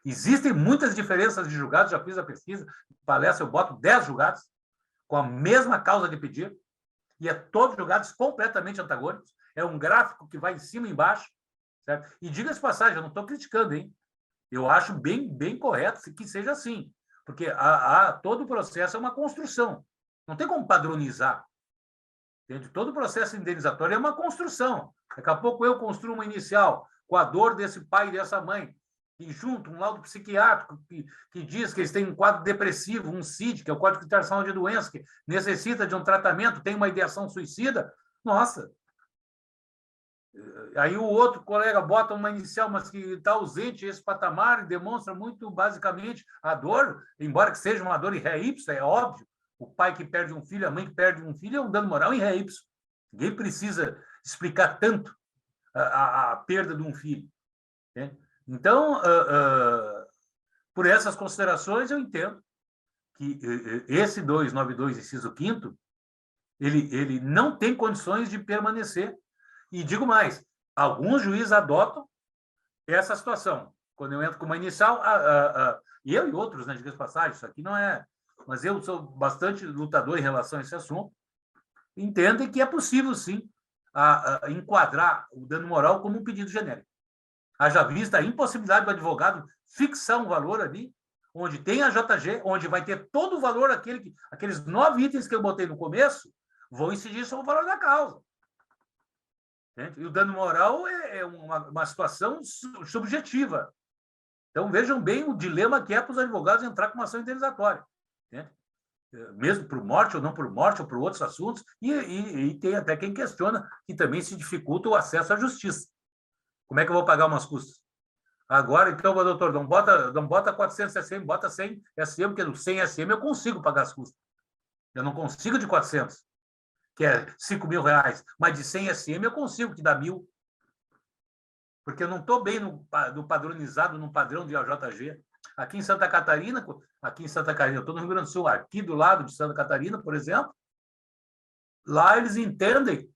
Existem muitas diferenças de julgados, já fiz a pesquisa, palestra, eu boto 10 julgados com a mesma causa de pedido, e todos julgados completamente antagônicos. É um gráfico que vai em cima e embaixo. Certo? E diga-se passagem, eu não estou criticando, hein? Eu acho bem correto que seja assim, porque todo o processo é uma construção. Não tem como padronizar. Entende? Todo o processo indenizatório é uma construção. Daqui a pouco eu construo uma inicial com a dor desse pai e dessa mãe, e junto um laudo psiquiátrico que diz que eles têm um quadro depressivo, um CID, que é o Código Internacional de Doenças, que necessita de um tratamento, tem uma ideação suicida. Nossa! Aí o outro colega bota uma inicial, mas que está ausente esse patamar e demonstra muito basicamente a dor, embora que seja uma dor em ré Y, é óbvio. O pai que perde um filho, a mãe que perde um filho é um dano moral em ré Y. Ninguém precisa explicar tanto a perda de um filho. Né? Então, por essas considerações, eu entendo que esse 292, inciso 5º, ele não tem condições de permanecer. E digo mais, alguns juízes adotam essa situação. Quando eu entro com uma inicial, eu e outros, né, de passagem, isso aqui não é... Mas eu sou bastante lutador em relação a esse assunto, entendem que é possível, sim, enquadrar o dano moral como um pedido genérico. Haja vista a impossibilidade do advogado fixar um valor ali, onde tem a JG, onde vai ter todo o valor, aqueles 9 itens que eu botei no começo, vão incidir sobre o valor da causa. E o dano moral é uma situação subjetiva. Então, vejam bem o dilema que é para os advogados entrar com uma ação indenizatória. Mesmo por morte ou não por morte, ou por outros assuntos, e tem até quem questiona que também se dificulta o acesso à justiça. Como é que eu vou pagar umas custas? Agora, então, doutor, não bota 400 SM, bota 100 SM, porque no 100 SM eu consigo pagar as custas. Eu não consigo de 400, que é R$5.000, mas de 100 SM eu consigo, que dá 1.000. Porque eu não estou bem no padronizado, no padrão de AJG. Aqui em Santa Catarina, eu estou no Rio Grande do Sul, aqui do lado de Santa Catarina, por exemplo, lá eles entendem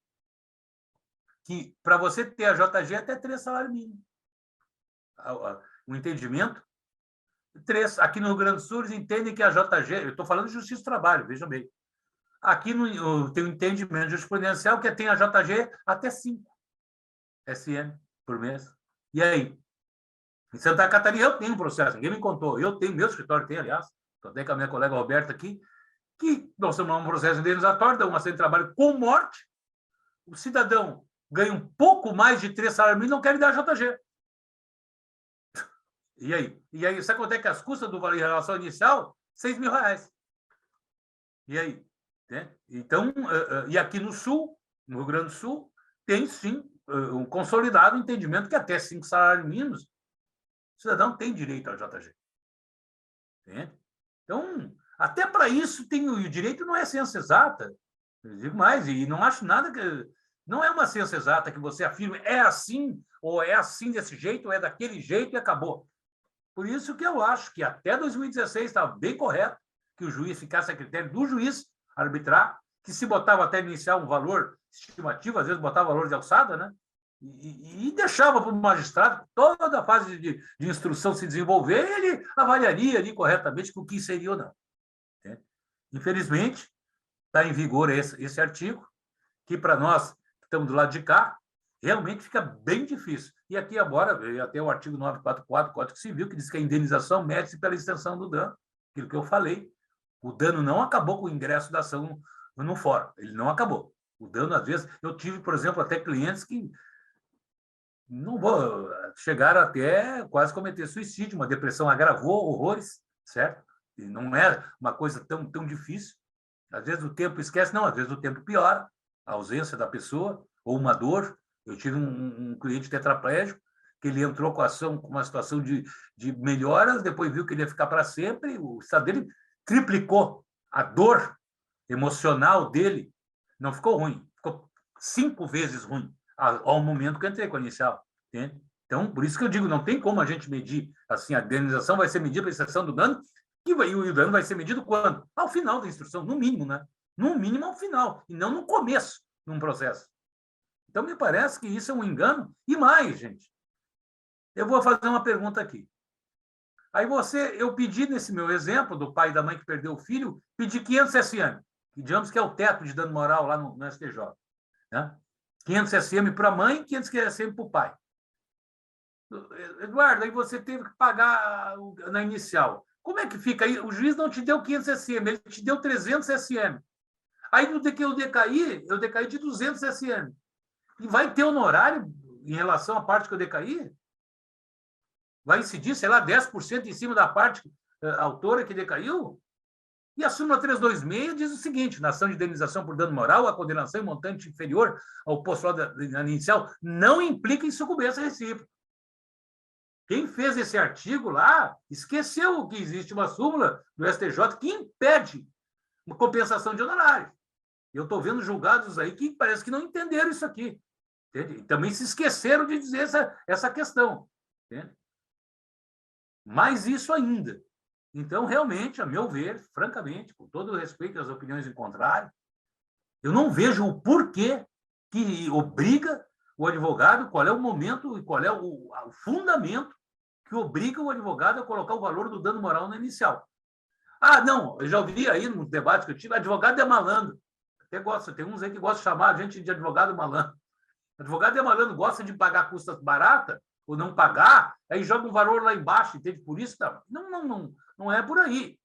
que para você ter a JG até 3 salários mínimos. O entendimento, 3. Aqui no Rio Grande do Sul, eles entendem que a JG, eu estou falando de Justiça do Trabalho, vejam bem. Aqui tem um entendimento jurisprudencial que tem a JG até 5 SM por mês. E aí? Em Santa Catarina, eu tenho um processo, ninguém me contou. Eu tenho, meu escritório tem, aliás, estou até com a minha colega Roberta aqui, que nós temos um processo indenizatório, dá uma ação de trabalho com morte, o cidadão ganha um pouco mais de 3 salários mínimos e não quer lhe dar a JG. E aí, sabe quanto é que as custas do valor em relação inicial? R$6.000. E aí? Né? Então, e aqui no Sul, no Rio Grande do Sul, tem sim um consolidado entendimento que até 5 salários mínimos o cidadão tem direito à JG. Entende? Então, até para isso, o direito não é ciência exata. Eu digo mais, e não acho nada que... Não é uma ciência exata que você afirma é assim, ou é assim desse jeito, ou é daquele jeito e acabou. Por isso que eu acho que até 2016 estava bem correto que o juiz ficasse a critério do juiz arbitrar, que se botava até iniciar um valor estimativo, às vezes botava valor de alçada, né? E deixava para o magistrado toda a fase de instrução se desenvolver e ele avaliaria ali corretamente o que seria ou não. Né? Infelizmente, está em vigor esse artigo, que para nós que estamos do lado de cá, realmente fica bem difícil. E aqui agora, veio até o artigo 944 do Código Civil, que diz que a indenização mede-se pela extensão do dano. Aquilo que eu falei, o dano não acabou com o ingresso da ação no fórum, ele não acabou. O dano, às vezes, eu tive, por exemplo, até clientes que não vou chegar até quase cometer suicídio, uma depressão agravou horrores, certo? E não é uma coisa tão difícil. Às vezes o tempo esquece, não, às vezes o tempo piora, a ausência da pessoa, ou uma dor. Eu tive um cliente tetraplégico, que ele entrou com a ação, com uma situação de melhoras, depois viu que ele ia ficar para sempre, o estado dele triplicou. A dor emocional dele não ficou ruim, ficou 5 vezes ruim ao momento que eu entrei com a inicial. Entende? Então, por isso que eu digo, não tem como a gente medir assim, a indenização vai ser medida pela extensão do dano, e o dano vai ser medido quando? Ao final da instrução, no mínimo, né? No mínimo ao final, e não no começo de um processo. Então, me parece que isso é um engano. E mais, gente, eu vou fazer uma pergunta aqui. Aí eu pedi, nesse meu exemplo, do pai e da mãe que perdeu o filho, pedi 500 SM, que digamos que é o teto de dano moral lá no STJ. Né? 500 SM para a mãe, 500 SM para o pai. Eduardo, aí você teve que pagar na inicial. Como é que fica aí? O juiz não te deu 500 SM, ele te deu 300 SM. Aí no que eu decaí de 200 SM. E vai ter honorário em relação à parte que eu decaí? Vai incidir, sei lá, 10% em cima da parte autora que decaiu? E a súmula 326 diz o seguinte: na ação de indenização por dano moral, a condenação em montante inferior ao postulado inicial não implica insucumbência recíproca. Quem fez esse artigo lá esqueceu que existe uma súmula do STJ que impede uma compensação de honorários. Eu estou vendo julgados aí que parece que não entenderam isso aqui. Entende? E também se esqueceram de dizer essa questão. Entende? Mais isso ainda. Então, realmente, a meu ver, francamente, com todo o respeito às opiniões em contrário, eu não vejo o porquê que obriga o advogado, qual é o momento e qual é o fundamento que obriga o advogado a colocar o valor do dano moral no inicial. Ah, não, eu já ouvi aí no debate que eu tive, advogado é malandro. Até gosta, tem uns aí que gostam de chamar a gente de advogado malandro. Advogado é malandro, gosta de pagar custas baratas ou não pagar, aí joga um valor lá embaixo, entende? Por isso, não é por aí.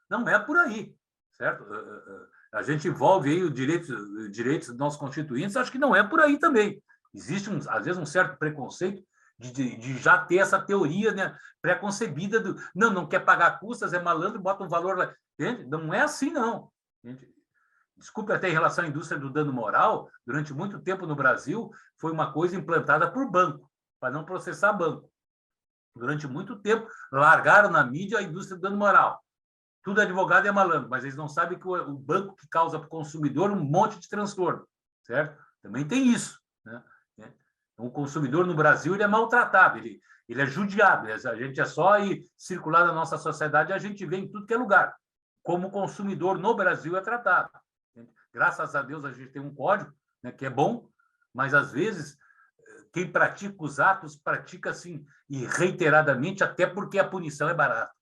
Não é por aí, certo? A gente envolve aí os direitos dos nossos constituintes, acho que não é por aí também. Existe, às vezes, um certo preconceito de já ter essa teoria, né, pré-concebida do não quer pagar custas, é malandro, bota um valor lá. Entende? Não é assim, não. Entende? Desculpe, até em relação à indústria do dano moral, durante muito tempo no Brasil, foi uma coisa implantada por banco, para não processar banco. Durante muito tempo, largaram na mídia a indústria do dano moral. Tudo advogado é malandro, mas eles não sabem que o banco que causa para o consumidor um monte de transtorno, certo? Também tem isso, né? O consumidor no Brasil ele é maltratado, ele é judiado. A gente é só ir circular na nossa sociedade e a gente vê em tudo que é lugar como o consumidor no Brasil é tratado. Graças a Deus a gente tem um código, né, que é bom, mas às vezes quem pratica os atos pratica assim e reiteradamente, até porque a punição é barata.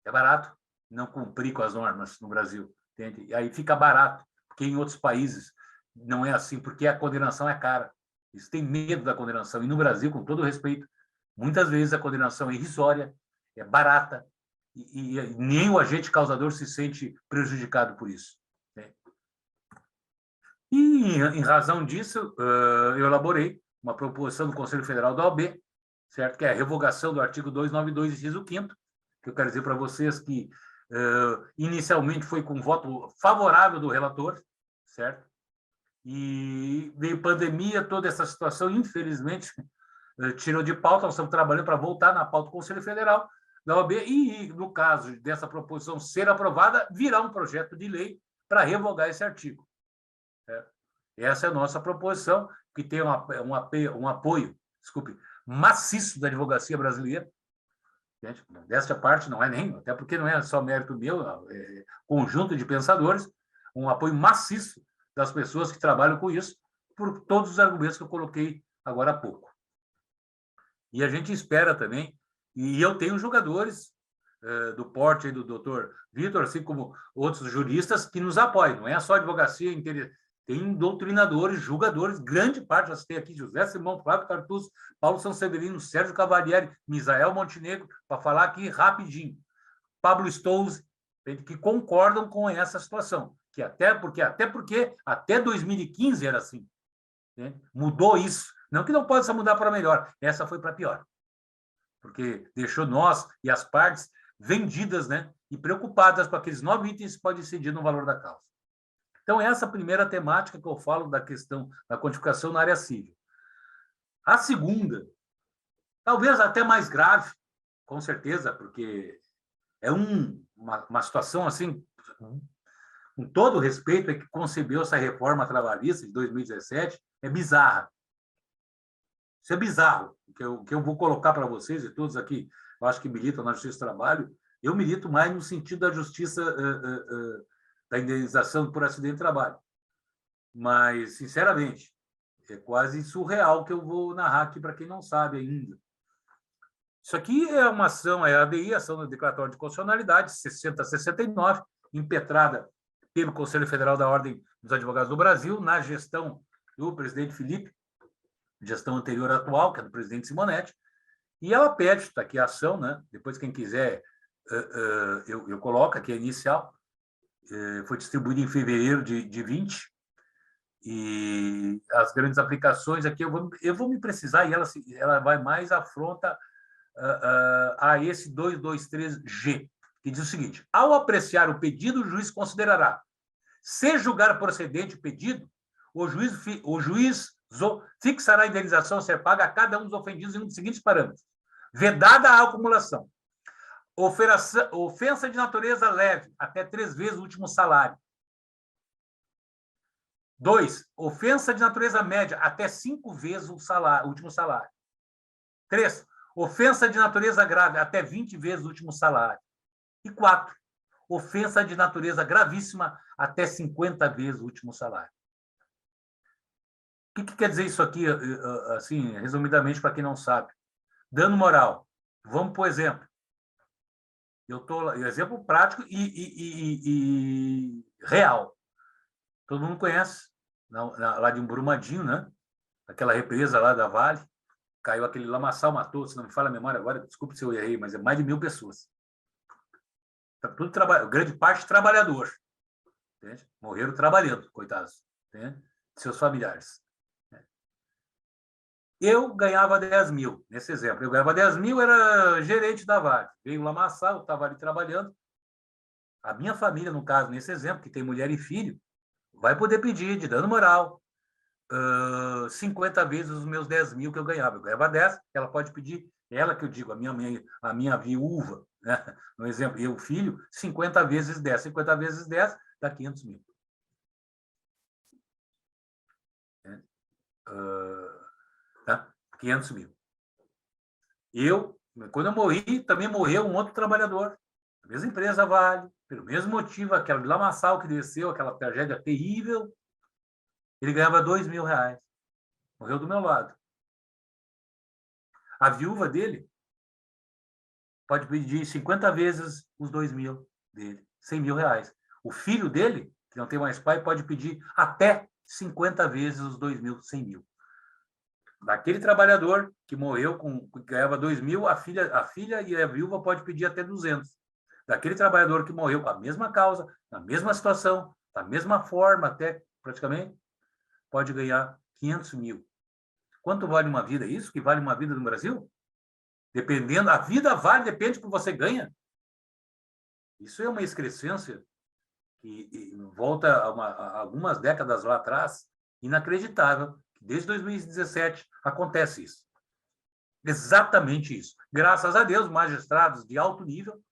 É barato não cumprir com as normas no Brasil, entende? E aí fica barato, porque em outros países não é assim, porque a condenação é cara. Eles têm medo da condenação. E no Brasil, com todo respeito, muitas vezes a condenação é irrisória, é barata, e nem o agente causador se sente prejudicado por isso. Né? E, em razão disso, eu elaborei uma proposição do Conselho Federal da OAB, certo? Que é a revogação do artigo 292, inciso 5º, que eu quero dizer para vocês que inicialmente foi com voto favorável do relator, certo? E veio pandemia, toda essa situação, infelizmente, tirou de pauta. Nós estamos trabalhando para voltar na pauta do Conselho Federal da OAB e, no caso dessa proposição ser aprovada, virá um projeto de lei para revogar esse artigo. Certo? Essa é a nossa proposição, que tem um apoio, maciço da advocacia brasileira. Desta parte não é nem, até porque não é só mérito meu, é conjunto de pensadores, um apoio maciço das pessoas que trabalham com isso, por todos os argumentos que eu coloquei agora há pouco. E a gente espera também, e eu tenho jogadores do porte do doutor Vitor, assim como outros juristas, que nos apoiam, não é só advocacia, tem doutrinadores, julgadores, grande parte, já citei aqui, José Simão, Flávio Tartuso, Paulo Sanseverino, Sérgio Cavalieri, Misael Montenegro, para falar aqui rapidinho, Pablo Stolze, que concordam com essa situação, que até porque até 2015 era assim. Né? Mudou isso. Não que não possa mudar para melhor, essa foi para pior. Porque deixou nós e as partes vendidas, né? E preocupadas com aqueles 9 itens que podem incidir no valor da causa. Então, essa é a primeira temática que eu falo da questão da codificação na área civil. A segunda, talvez até mais grave, com certeza, porque é uma situação assim, com todo respeito, é que concebeu essa reforma trabalhista de 2017, é bizarra. Isso é bizarro. O que eu vou colocar para vocês, e todos aqui, eu acho que militam na Justiça do Trabalho, eu milito mais no sentido da justiça, da indenização por acidente de trabalho. Mas, sinceramente, é quase surreal que eu vou narrar aqui para quem não sabe ainda. Isso aqui é uma ação, é a ADI, Ação do Declaratório de Constitucionalidade, 6069, impetrada pelo Conselho Federal da Ordem dos Advogados do Brasil, na gestão do presidente Felipe, gestão anterior à atual, que é do presidente Simonetti, e ela pede, está aqui a ação, né? Depois, quem quiser, eu coloco aqui a inicial, foi distribuída em fevereiro de 20, e as grandes aplicações aqui, eu vou me precisar, e ela vai mais afronta a esse 223G, que diz o seguinte: ao apreciar o pedido, o juiz considerará, se julgar procedente o pedido, o juiz fixará a indenização a ser paga a cada um dos ofendidos em um dos seguintes parâmetros: vedada a acumulação, ofensa de natureza leve, até 3 vezes o último salário. 2, ofensa de natureza média, até 5 vezes o último salário. 3, ofensa de natureza grave, até 20 vezes o último salário. E 4, ofensa de natureza gravíssima, até 50 vezes o último salário. O que quer dizer isso aqui, assim, resumidamente, para quem não sabe? Dano moral. Vamos por exemplo. Exemplo prático e real. Todo mundo conhece, lá de Brumadinho, né? Aquela represa lá da Vale, caiu aquele lamaçal, matou, se não me falha a memória agora, desculpe se eu errei, mas é mais de 1.000 pessoas. Tá tudo grande parte trabalhador. Entende? Morreram trabalhando, coitados. Entende? Seus familiares. Eu ganhava 10 mil, nesse exemplo. Eu ganhava 10 mil, era gerente da Vale. Veio o lamaçal, eu estava ali trabalhando. A minha família, no caso, nesse exemplo, que tem mulher e filho, vai poder pedir de dano moral 50 vezes os meus 10 mil que eu ganhava. Eu ganhava 10, ela pode pedir, ela que eu digo, a minha viúva, né? No exemplo, e o filho, 50 vezes 10. 50 vezes 10 dá 500 mil. Tá? 500 mil. Quando eu morri, também morreu um outro trabalhador. A mesma empresa Vale, pelo mesmo motivo, aquele lamaçal que desceu, aquela tragédia terrível, ele ganhava 2 mil reais. Morreu do meu lado. A viúva dele pode pedir 50 vezes os 2 mil dele, 100 mil reais. O filho dele, que não tem mais pai, pode pedir até 50 vezes os 2 mil, 100 mil. Daquele trabalhador que morreu, que ganhava 2 mil, a filha e a viúva pode pedir até 200. Daquele trabalhador que morreu com a mesma causa, na mesma situação, da mesma forma, até praticamente, pode ganhar 500 mil. Quanto vale uma vida? Isso que vale uma vida no Brasil? Dependendo, a vida vale, depende do que você ganha. Isso é uma excrescência que volta a algumas décadas lá atrás, inacreditável. Desde 2017 acontece isso. Exatamente isso. Graças a Deus, magistrados de alto nível,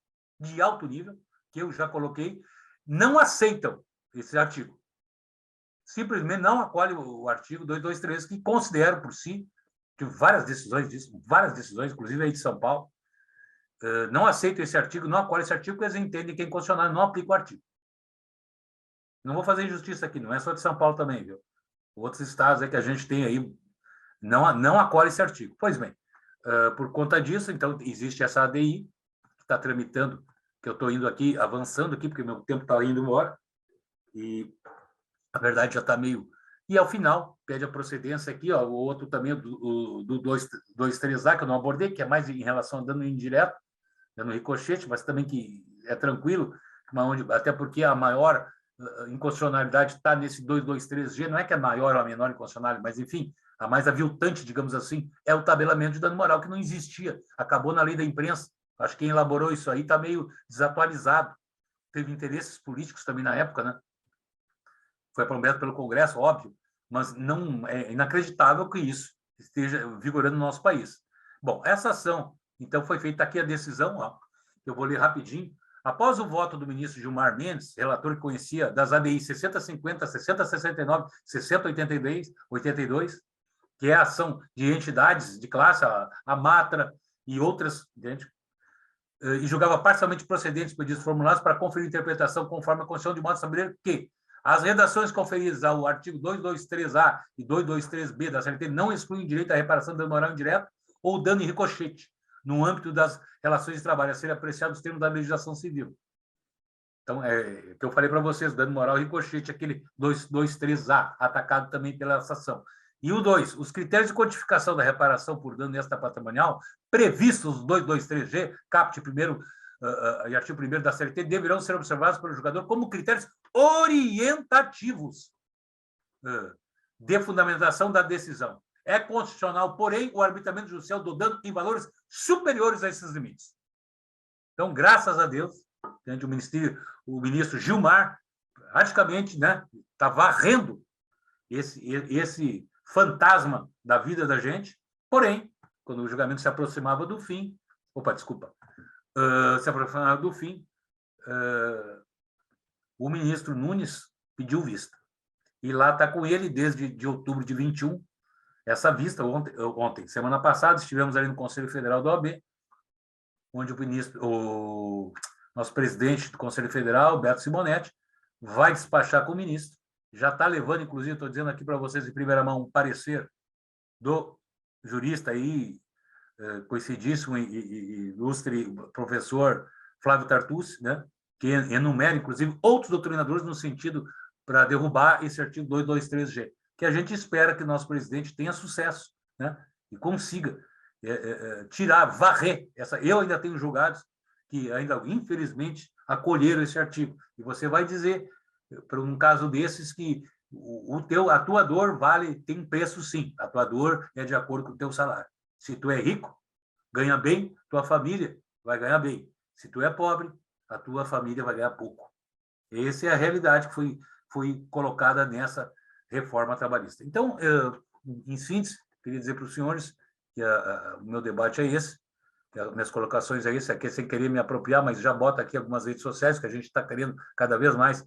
que eu já coloquei, não aceitam esse artigo. Simplesmente não acolhem o artigo 223, que considero por si, tive várias decisões disso, inclusive aí de São Paulo, não aceitam esse artigo, não acolhem esse artigo, porque eles entendem que é inconstitucional, não aplica o artigo. Não vou fazer injustiça aqui, não é só de São Paulo também, viu? Outros estados que a gente tem aí não acolhe esse artigo. Pois bem, por conta disso, então, existe essa ADI que está tramitando, que eu estou indo aqui, avançando aqui, porque meu tempo está indo embora, e a verdade já está meio... E, ao final, pede a procedência aqui, ó, o outro também, do 223A, que eu não abordei, que é mais em relação a dano indireto, dano ricochete, mas também que é tranquilo, até porque a maior inconstitucionalidade está nesse 223G, não é que é maior ou a menor inconstitucionalidade, mas, enfim, a mais aviltante, digamos assim, é o tabelamento de dano moral, que não existia. Acabou na lei da imprensa. Acho que quem elaborou isso aí está meio desatualizado. Teve interesses políticos também na época, né? Foi prometido pelo Congresso, óbvio, mas não é inacreditável que isso esteja vigorando no nosso país. Bom, essa ação, então, foi feita aqui a decisão, ó, eu vou ler rapidinho. Após o voto do ministro Gilmar Mendes, relator que conhecia das ADI 6050, 6069, 6082, que é a ação de entidades de classe, a Matra e outras, entende? E julgava parcialmente procedentes pedidos formulados para conferir interpretação conforme a Constituição, de modo a estabelecer que as redações conferidas ao artigo 223A e 223B da CLT não excluem direito à reparação de dano moral indireto ou dano em ricochete, no âmbito das relações de trabalho, a ser apreciado os termos da legislação civil. Então, é que eu falei para vocês, dano moral e ricochete, aquele 223A, atacado também pela ação. E o 2, os critérios de quantificação da reparação por dano extrapatrimonial, previstos no 223G, caput 1º e artigo 1º da CLT, deverão ser observados pelo julgador como critérios orientativos de fundamentação da decisão. É constitucional, porém, o arbitramento judicial do dano em valores superiores a esses limites. Então, graças a Deus, entende? O ministro Gilmar, praticamente, né, está varrendo esse fantasma da vida da gente, porém, quando o julgamento se aproximava do fim, se aproximava do fim, o ministro Nunes pediu vista. E lá está com ele desde de outubro de 21, essa vista, semana passada, estivemos ali no Conselho Federal da OAB, onde o nosso presidente do Conselho Federal, Beto Simonetti, vai despachar com o ministro, já está levando, inclusive, estou dizendo aqui para vocês em primeira mão, um parecer do jurista aí, conhecidíssimo e ilustre professor Flávio Tartucci, né, que enumera, inclusive, outros doutrinadores no sentido para derrubar esse artigo 223G, que a gente espera que o nosso presidente tenha sucesso, né, e consiga tirar, varrer essa. Eu ainda tenho julgados que ainda, infelizmente, acolheram esse artigo. E você vai dizer, para um caso desses, que a tua dor tem preço, sim. A tua dor é de acordo com o teu salário. Se tu é rico, ganha bem, tua família vai ganhar bem. Se tu é pobre, a tua família vai ganhar pouco. Essa é a realidade que foi colocada nessa reforma trabalhista. Então, em síntese, queria dizer para os senhores que o meu debate é esse, minhas colocações é esse, aqui sem querer me apropriar, mas já bota aqui algumas redes sociais, que a gente está querendo cada vez mais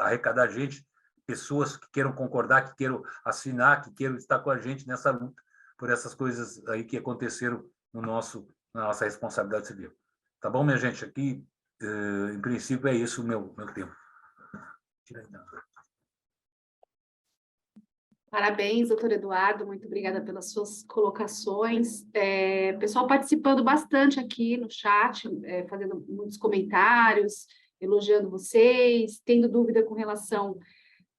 arrecadar gente, pessoas que queiram concordar, que queiram assinar, que queiram estar com a gente nessa luta por essas coisas aí que aconteceram na nossa responsabilidade civil. Tá bom, minha gente? Aqui, em princípio, é isso o meu tempo. Parabéns, doutor Eduardo, muito obrigada pelas suas colocações. Pessoal participando bastante aqui no chat, fazendo muitos comentários, elogiando vocês, tendo dúvida com relação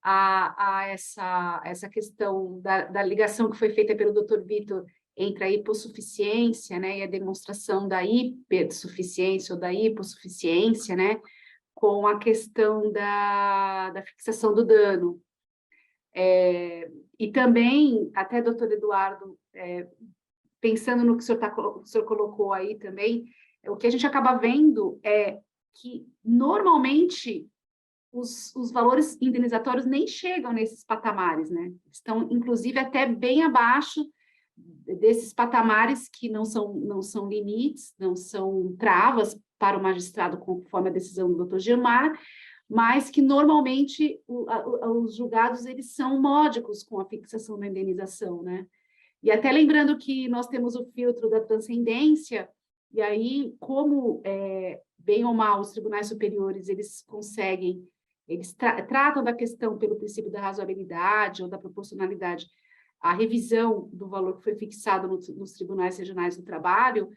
a essa questão da ligação que foi feita pelo doutor Vitor entre a hipossuficiência, né, e a demonstração da hipersuficiência ou da hipossuficiência, né, com a questão da fixação do dano. E também, até, doutor Eduardo, pensando no que o senhor colocou aí também, o que a gente acaba vendo é que, normalmente, os valores indenizatórios nem chegam nesses patamares, né? Estão, inclusive, até bem abaixo desses patamares que não são limites, não são travas para o magistrado, conforme a decisão do doutor Gilmar, mas que normalmente os julgados eles são módicos com a fixação da indenização, né? E até lembrando que nós temos o filtro da transcendência, e aí, como bem ou mal os tribunais superiores eles conseguem, eles tratam da questão pelo princípio da razoabilidade ou da proporcionalidade, a revisão do valor que foi fixado nos tribunais regionais do trabalho,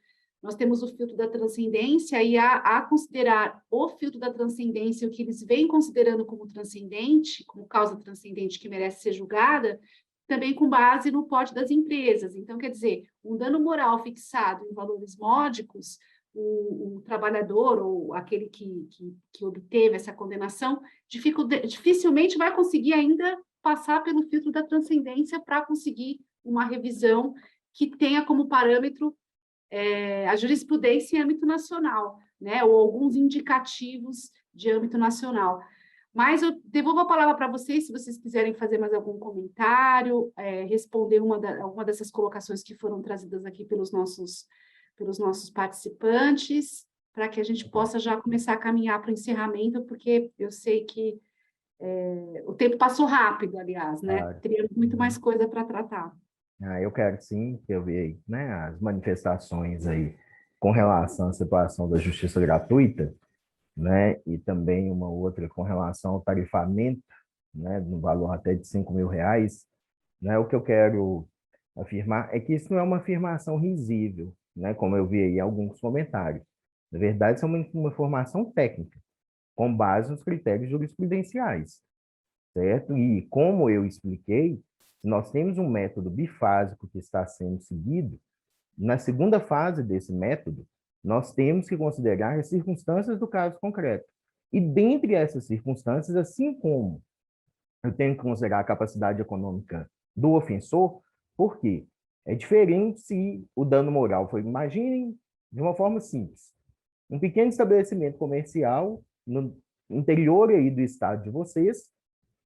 nós temos o filtro da transcendência, e a considerar o filtro da transcendência, o que eles vêm considerando como transcendente, como causa transcendente que merece ser julgada, também com base no porte das empresas. Então, quer dizer, um dano moral fixado em valores módicos, o trabalhador ou aquele que obteve essa condenação, dificilmente vai conseguir ainda passar pelo filtro da transcendência para conseguir uma revisão que tenha como parâmetro a jurisprudência em âmbito nacional, né, ou alguns indicativos de âmbito nacional. Mas eu devolvo a palavra para vocês, se vocês quiserem fazer mais algum comentário, responder alguma dessas colocações que foram trazidas aqui pelos nossos participantes, para que a gente possa já começar a caminhar para o encerramento, porque eu sei que o tempo passou rápido, aliás, né? Teria muito mais coisa para tratar. Eu quero sim que eu veja, né, as manifestações aí com relação à situação da justiça gratuita, né, e também uma outra com relação ao tarifamento, né, no valor até de R$ 5.000, né, o que eu quero afirmar é que isso não é uma afirmação risível, né, como eu vi aí em alguns comentários. Na verdade, isso é uma informação técnica, com base nos critérios jurisprudenciais, certo? E como eu expliquei, se nós temos um método bifásico que está sendo seguido, na segunda fase desse método, nós temos que considerar as circunstâncias do caso concreto. E dentre essas circunstâncias, assim como eu tenho que considerar a capacidade econômica do ofensor, por quê? É diferente se o dano moral foi, imaginem, de uma forma simples. um pequeno estabelecimento comercial no interior aí do estado de vocês,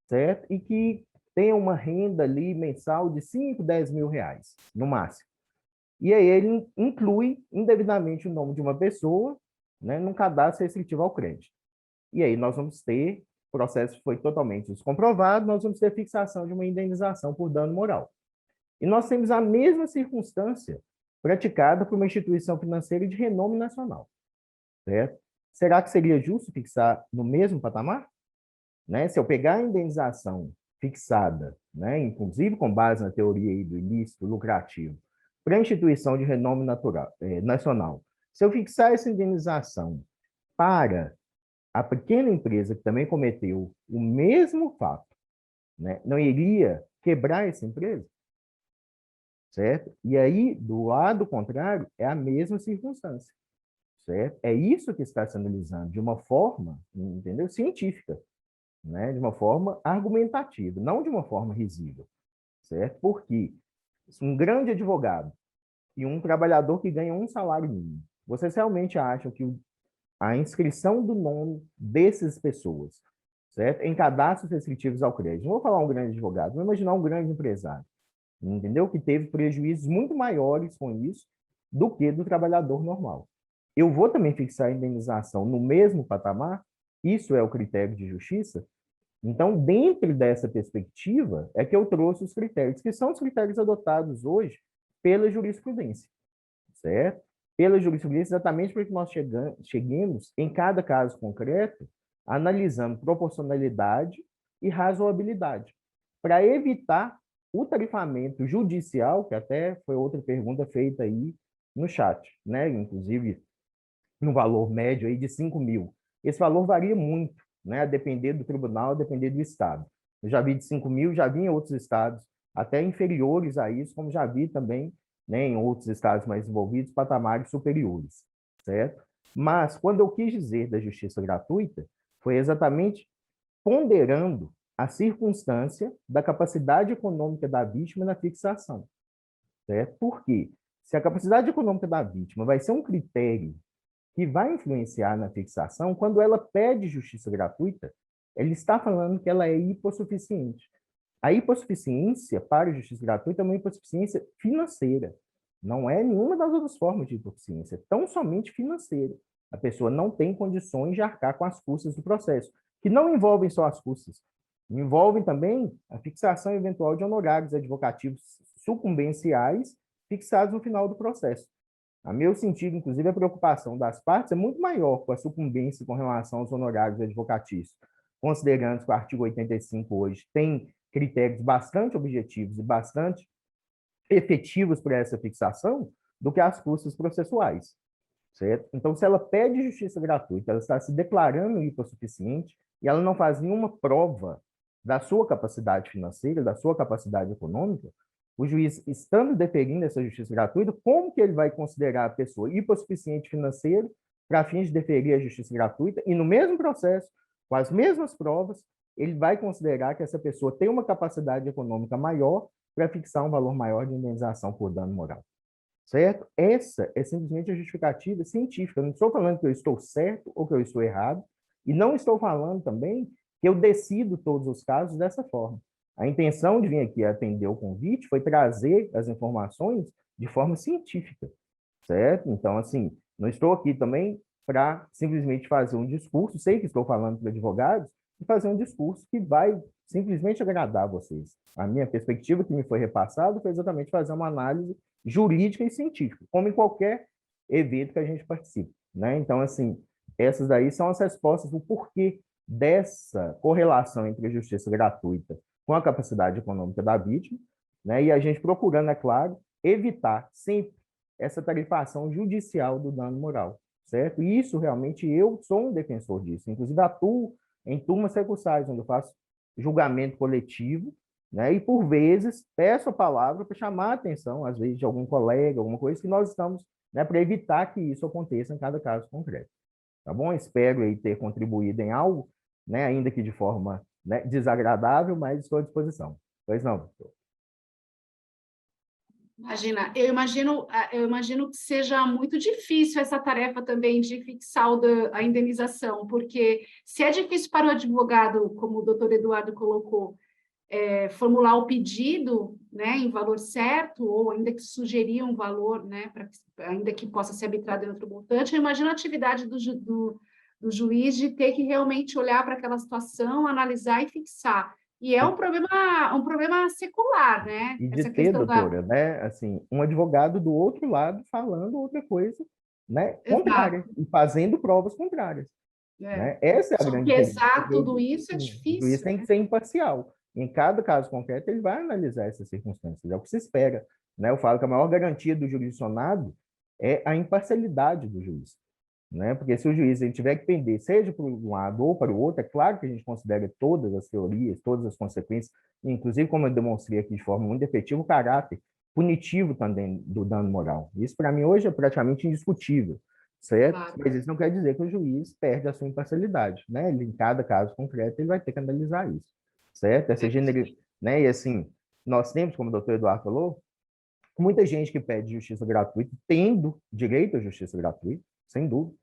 certo? E que tenha uma renda ali mensal de 5, 10 mil reais, no máximo. E aí ele inclui indevidamente o nome de uma pessoa, né, num cadastro restritivo ao crédito. E aí nós vamos ter, o processo foi totalmente descomprovado, nós vamos ter fixação de uma indenização por dano moral. E nós temos a mesma circunstância praticada por uma instituição financeira de renome nacional, certo? Será que seria justo fixar no mesmo patamar? Né? Se eu pegar a indenização fixada, né, inclusive com base na teoria aí do ilícito lucrativo, para a instituição de renome nacional, se eu fixar essa indenização para a pequena empresa que também cometeu o mesmo fato, né, não iria quebrar essa empresa? Certo? E aí, do lado contrário, é a mesma circunstância, certo? É isso que está se analisando de uma forma, entendeu? Científica, né? De uma forma argumentativa, não de uma forma risível, certo? Porque um grande advogado e um trabalhador que ganha um salário mínimo, vocês realmente acham que a inscrição do nome dessas pessoas, certo? Em cadastros restritivos ao crédito, não vou falar um grande advogado, vou imaginar um grande empresário, entendeu? Que teve prejuízos muito maiores com isso do que do trabalhador normal. Eu vou também fixar a indenização no mesmo patamar? Isso é o critério de justiça? Então, dentro dessa perspectiva, é que eu trouxe os critérios, que são os critérios adotados hoje pela jurisprudência, certo? Pela jurisprudência, exatamente para que nós cheguemos, em cada caso concreto, analisando proporcionalidade e razoabilidade, para evitar o tarifamento judicial, que até foi outra pergunta feita aí no chat, né? Inclusive, no valor médio aí de 5 mil. Esse valor varia muito, né? A depender do tribunal, a depender do estado. Eu já vi de 5 mil, já vi em outros estados, até inferiores a isso, como já vi também, né, em outros estados mais envolvidos, patamares superiores, certo? Mas, quando eu quis dizer da justiça gratuita, foi exatamente ponderando a circunstância da capacidade econômica da vítima na fixação, certo? Por quê? Se a capacidade econômica da vítima vai ser um critério que vai influenciar na fixação, quando ela pede justiça gratuita, ele está falando que ela é hipossuficiente. A hipossuficiência para a justiça gratuita é uma hipossuficiência financeira. Não é nenhuma das outras formas de hipossuficiência, é tão somente financeira. A pessoa não tem condições de arcar com as custas do processo, que não envolvem só as custas, envolvem também a fixação eventual de honorários advocativos sucumbenciais fixados no final do processo. A meu sentido, inclusive, a preocupação das partes é muito maior com a sucumbência com relação aos honorários advocatícios, considerando que o artigo 85 hoje tem critérios bastante objetivos e bastante efetivos para essa fixação, do que as custas processuais, certo? Então, se ela pede justiça gratuita, ela está se declarando hipossuficiente e ela não faz nenhuma prova da sua capacidade financeira, da sua capacidade econômica, o juiz, estando deferindo essa justiça gratuita, como que ele vai considerar a pessoa hipossuficiente financeiro para fins de deferir a justiça gratuita e, no mesmo processo, com as mesmas provas, ele vai considerar que essa pessoa tem uma capacidade econômica maior para fixar um valor maior de indenização por dano moral, certo? Essa é simplesmente a justificativa científica. Eu não estou falando que eu estou certo ou que eu estou errado, e não estou falando também que eu decido todos os casos dessa forma. A intenção de vir aqui atender o convite foi trazer as informações de forma científica, certo? Então, assim, não estou aqui também para simplesmente fazer um discurso, sei que estou falando para advogados, e fazer um discurso que vai simplesmente agradar vocês. A minha perspectiva que me foi repassada foi exatamente fazer uma análise jurídica e científica, como em qualquer evento que a gente participe, né? Então, assim, essas daí são as respostas do porquê dessa correlação entre a justiça gratuita com a capacidade econômica da vítima, né? E a gente procurando, é claro, evitar sempre essa tarifação judicial do dano moral, certo? E isso realmente eu sou um defensor disso, inclusive atuo em turmas recursais, onde eu faço julgamento coletivo, né? E por vezes peço a palavra para chamar a atenção, às vezes de algum colega, alguma coisa que nós estamos, né, para evitar que isso aconteça em cada caso concreto. Tá bom? Espero aí ter contribuído em algo, né, ainda que de forma, né, desagradável, mas estou à disposição. Pois não, doutor. Imagina, eu imagino que seja muito difícil essa tarefa também de fixar a indenização, porque se é difícil para o advogado, como o doutor Eduardo colocou, formular o pedido, né, em valor certo, ou ainda que sugerir um valor, né, ainda que possa ser arbitrado em outro montante, eu imagino a atividade do juiz de ter que realmente olhar para aquela situação, analisar e fixar. E é um problema secular, né? E de Essa ter, questão da... doutora, né, assim, um advogado do outro lado falando outra coisa, né, Exato. contrária, e fazendo provas contrárias, É. né? Essa é a grande diferença, Pesar porque tudo isso é assim, o juiz difícil, tem que né? ser imparcial. Em cada caso concreto, ele vai analisar essas circunstâncias, é o que se espera, né? Eu falo que a maior garantia do jurisdicionado é a imparcialidade do juiz, né? Porque se o juiz ele tiver que pender, seja para um lado ou para o outro, é claro que a gente considera todas as teorias, todas as consequências, inclusive, como eu demonstrei aqui de forma muito efetiva, o caráter punitivo também do dano moral. Isso, para mim, hoje é praticamente indiscutível, certo? Claro. Mas isso não quer dizer que o juiz perde a sua imparcialidade, né? Ele, em cada caso concreto, ele vai ter que analisar isso, certo? Essa gênero, né? E assim, nós temos, como o doutor Eduardo falou, muita gente que pede justiça gratuita, tendo direito à justiça gratuita, sem dúvida,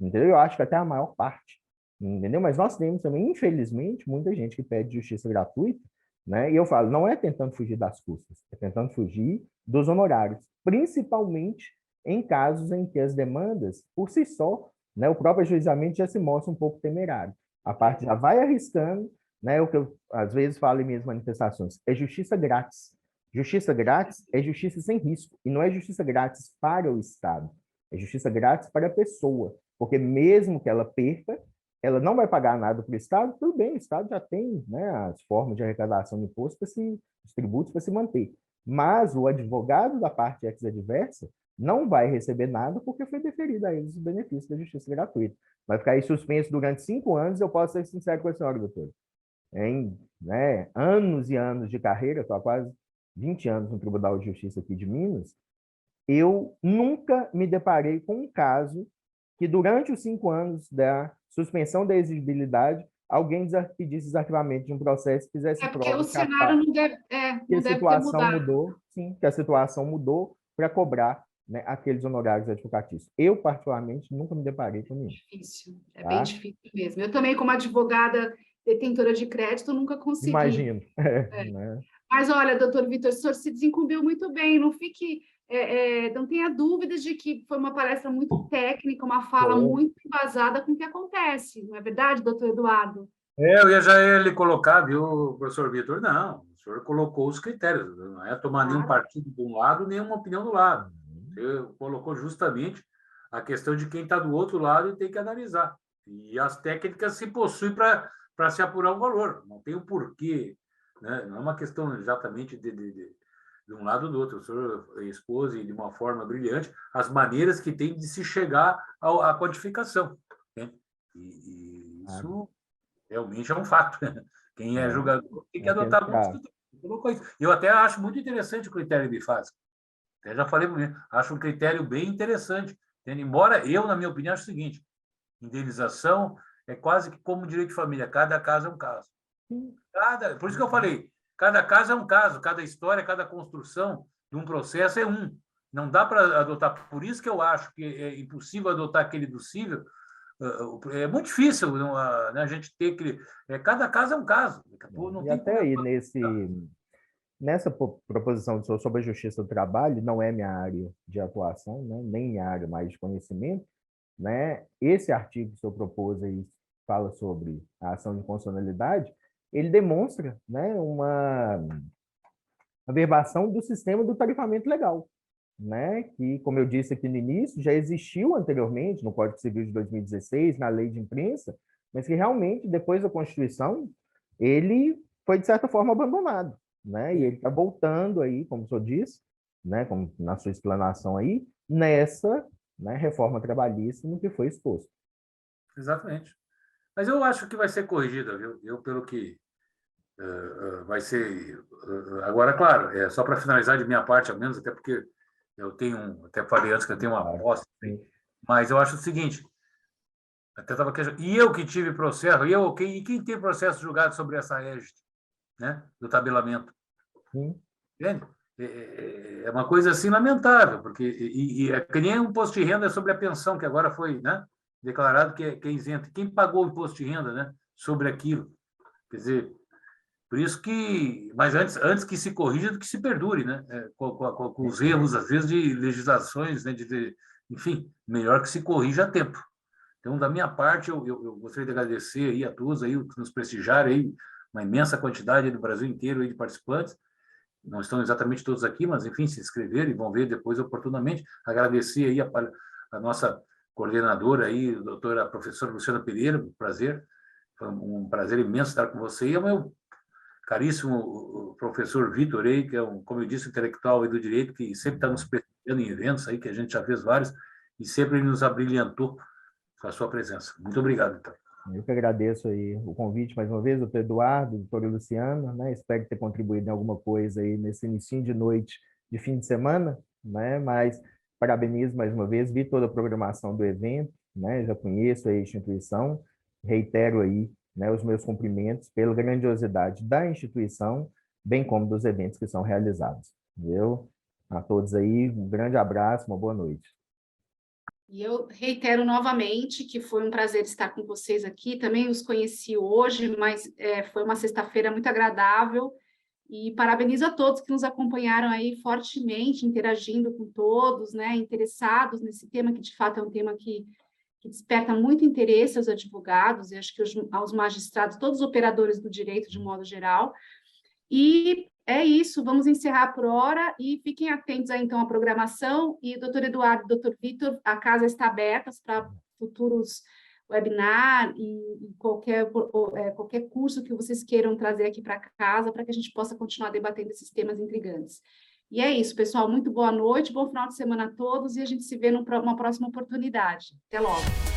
entendeu? Eu acho que até a maior parte, entendeu? Mas nós temos também, infelizmente, muita gente que pede justiça gratuita, né? E eu falo, não é tentando fugir das custas, é tentando fugir dos honorários, principalmente em casos em que as demandas, por si só, né, o próprio ajuizamento já se mostra um pouco temerário. A parte já vai arriscando, né? O que eu às vezes falo em minhas manifestações, é justiça grátis. Justiça grátis é justiça sem risco, e não é justiça grátis para o Estado, é justiça grátis para a pessoa, porque mesmo que ela perca, ela não vai pagar nada para o Estado, tudo bem, o Estado já tem, né, as formas de arrecadação de imposto, os tributos para se manter, mas o advogado da parte ex-adversa não vai receber nada porque foi deferido a eles o benefício da justiça gratuita. Vai ficar aí suspenso durante 5 anos, eu posso ser sincero com a senhora, doutor. Em, né, anos e anos de carreira, estou há quase 20 anos no Tribunal de Justiça aqui de Minas, eu nunca me deparei com um caso que, durante os 5 anos da suspensão da exigibilidade, alguém pedisse desarquivamento de um processo e fizesse Porque o prova cenário que não a deve ter situação mudado. mudou, sim, que a situação mudou para cobrar, né, aqueles honorários advocatícios. Eu, particularmente, nunca me deparei com nenhum. Difícil, é bem Tá? difícil mesmo. Eu também, como advogada detentora de crédito, nunca consegui. Imagino. Né? Mas olha, doutor Vitor, o senhor se desincumbiu muito bem, não fique, não tenha dúvidas de que foi uma palestra muito técnica, uma fala muito embasada com o que acontece, não é verdade, doutor Eduardo? Eu já ia lhe colocar, viu, professor Vitor? Não, o senhor colocou os critérios, não é tomar nenhum partido de um lado, nenhuma opinião do lado. Você colocou justamente a questão de quem está do outro lado e tem que analisar. E as técnicas se possuem para se apurar o valor, não tem o porquê, né? Não é uma questão exatamente de um lado ou do outro. O senhor expôs de uma forma brilhante as maneiras que tem de se chegar à codificação, né? E isso realmente é um fato. Quem é julgador tem que adotar muitos critérios. Eu até acho muito interessante o critério de fase. Eu já falei para mim, acho um critério bem interessante. Embora eu, na minha opinião, acho o seguinte: indenização é quase que como direito de família, cada caso é um caso. Por isso que eu falei, cada caso é um caso, cada história, cada construção de um processo é um. Não dá para adotar. Por isso que eu acho que é impossível adotar aquele do cível. É muito difícil, né, a gente ter que... cada caso é um caso. Não E tem até como... aí, nessa proposição de sobre a justiça do trabalho, não é minha área de atuação, né? Nem minha área mais de conhecimento, né? Esse artigo que o senhor propôs aí, fala sobre a ação de constitucionalidade, ele demonstra, né, uma averbação do sistema do tarifamento legal, né? Que, como eu disse aqui no início, já existiu anteriormente no Código Civil de 2016, na Lei de Imprensa, mas que realmente, depois da Constituição, ele foi, de certa forma, abandonado, né? E ele está voltando aí, como o senhor disse, né, como na sua explanação aí, nessa, né, reforma trabalhista no que foi exposto. Exatamente. Mas eu acho que vai ser corrigida, viu? Eu, pelo que vai ser... Agora, claro, é só para finalizar de minha parte, ao menos, até porque eu tenho, até falei antes que eu tenho uma aposta, mas eu acho o seguinte, até estava e eu que tive processo, e quem tem processo julgado sobre essa égide, né, do tabelamento? Sim. Entende? é uma coisa assim lamentável, porque é que nem um imposto de renda sobre a pensão, que agora foi, né, declarado que é isento. Quem pagou o imposto de renda, né, sobre aquilo? Quer dizer, por isso que... Mas antes que se corrija do que se perdure, né? Com os erros, às vezes, de legislações, né, enfim, melhor que se corrija a tempo. Então, da minha parte, eu gostaria de agradecer aí a todos aí, que nos prestigiaram, aí, uma imensa quantidade do Brasil inteiro aí de participantes. Não estão exatamente todos aqui, mas, enfim, se inscreveram e vão ver depois oportunamente. Agradecer aí a nossa coordenadora aí, a doutora professora Luciana Pereira, um prazer. Foi um prazer imenso estar com você. E o meu caríssimo professor Vitor aí, que é como eu disse, intelectual aí do direito, que sempre está nos prestigiando em eventos aí, que a gente já fez vários, e sempre nos abrilhantou com a sua presença. Muito obrigado, então. Eu que agradeço aí o convite mais uma vez, doutor Eduardo, doutora Luciana, né? Espero ter contribuído em alguma coisa aí nesse início de noite de fim de semana, né? Mas parabenizo mais uma vez, vi toda a programação do evento, né? Já conheço a instituição, reitero aí, né, os meus cumprimentos pela grandiosidade da instituição, bem como dos eventos que são realizados. Viu? A todos aí, um grande abraço, uma boa noite. E eu reitero novamente que foi um prazer estar com vocês aqui. Também os conheci hoje, mas foi uma sexta-feira muito agradável. E parabenizo a todos que nos acompanharam aí fortemente, interagindo com todos, né, interessados nesse tema, que de fato é um tema que desperta muito interesse aos advogados, e acho que aos magistrados, todos os operadores do direito de modo geral. E é isso, vamos encerrar por hora e fiquem atentos aí, então, à programação. E, doutor Eduardo, doutor Vitor, a casa está aberta para futuros webinar e qualquer curso que vocês queiram trazer aqui para casa, para que a gente possa continuar debatendo esses temas intrigantes. E é isso, pessoal, muito boa noite, bom final de semana a todos, e a gente se vê numa próxima oportunidade. Até logo.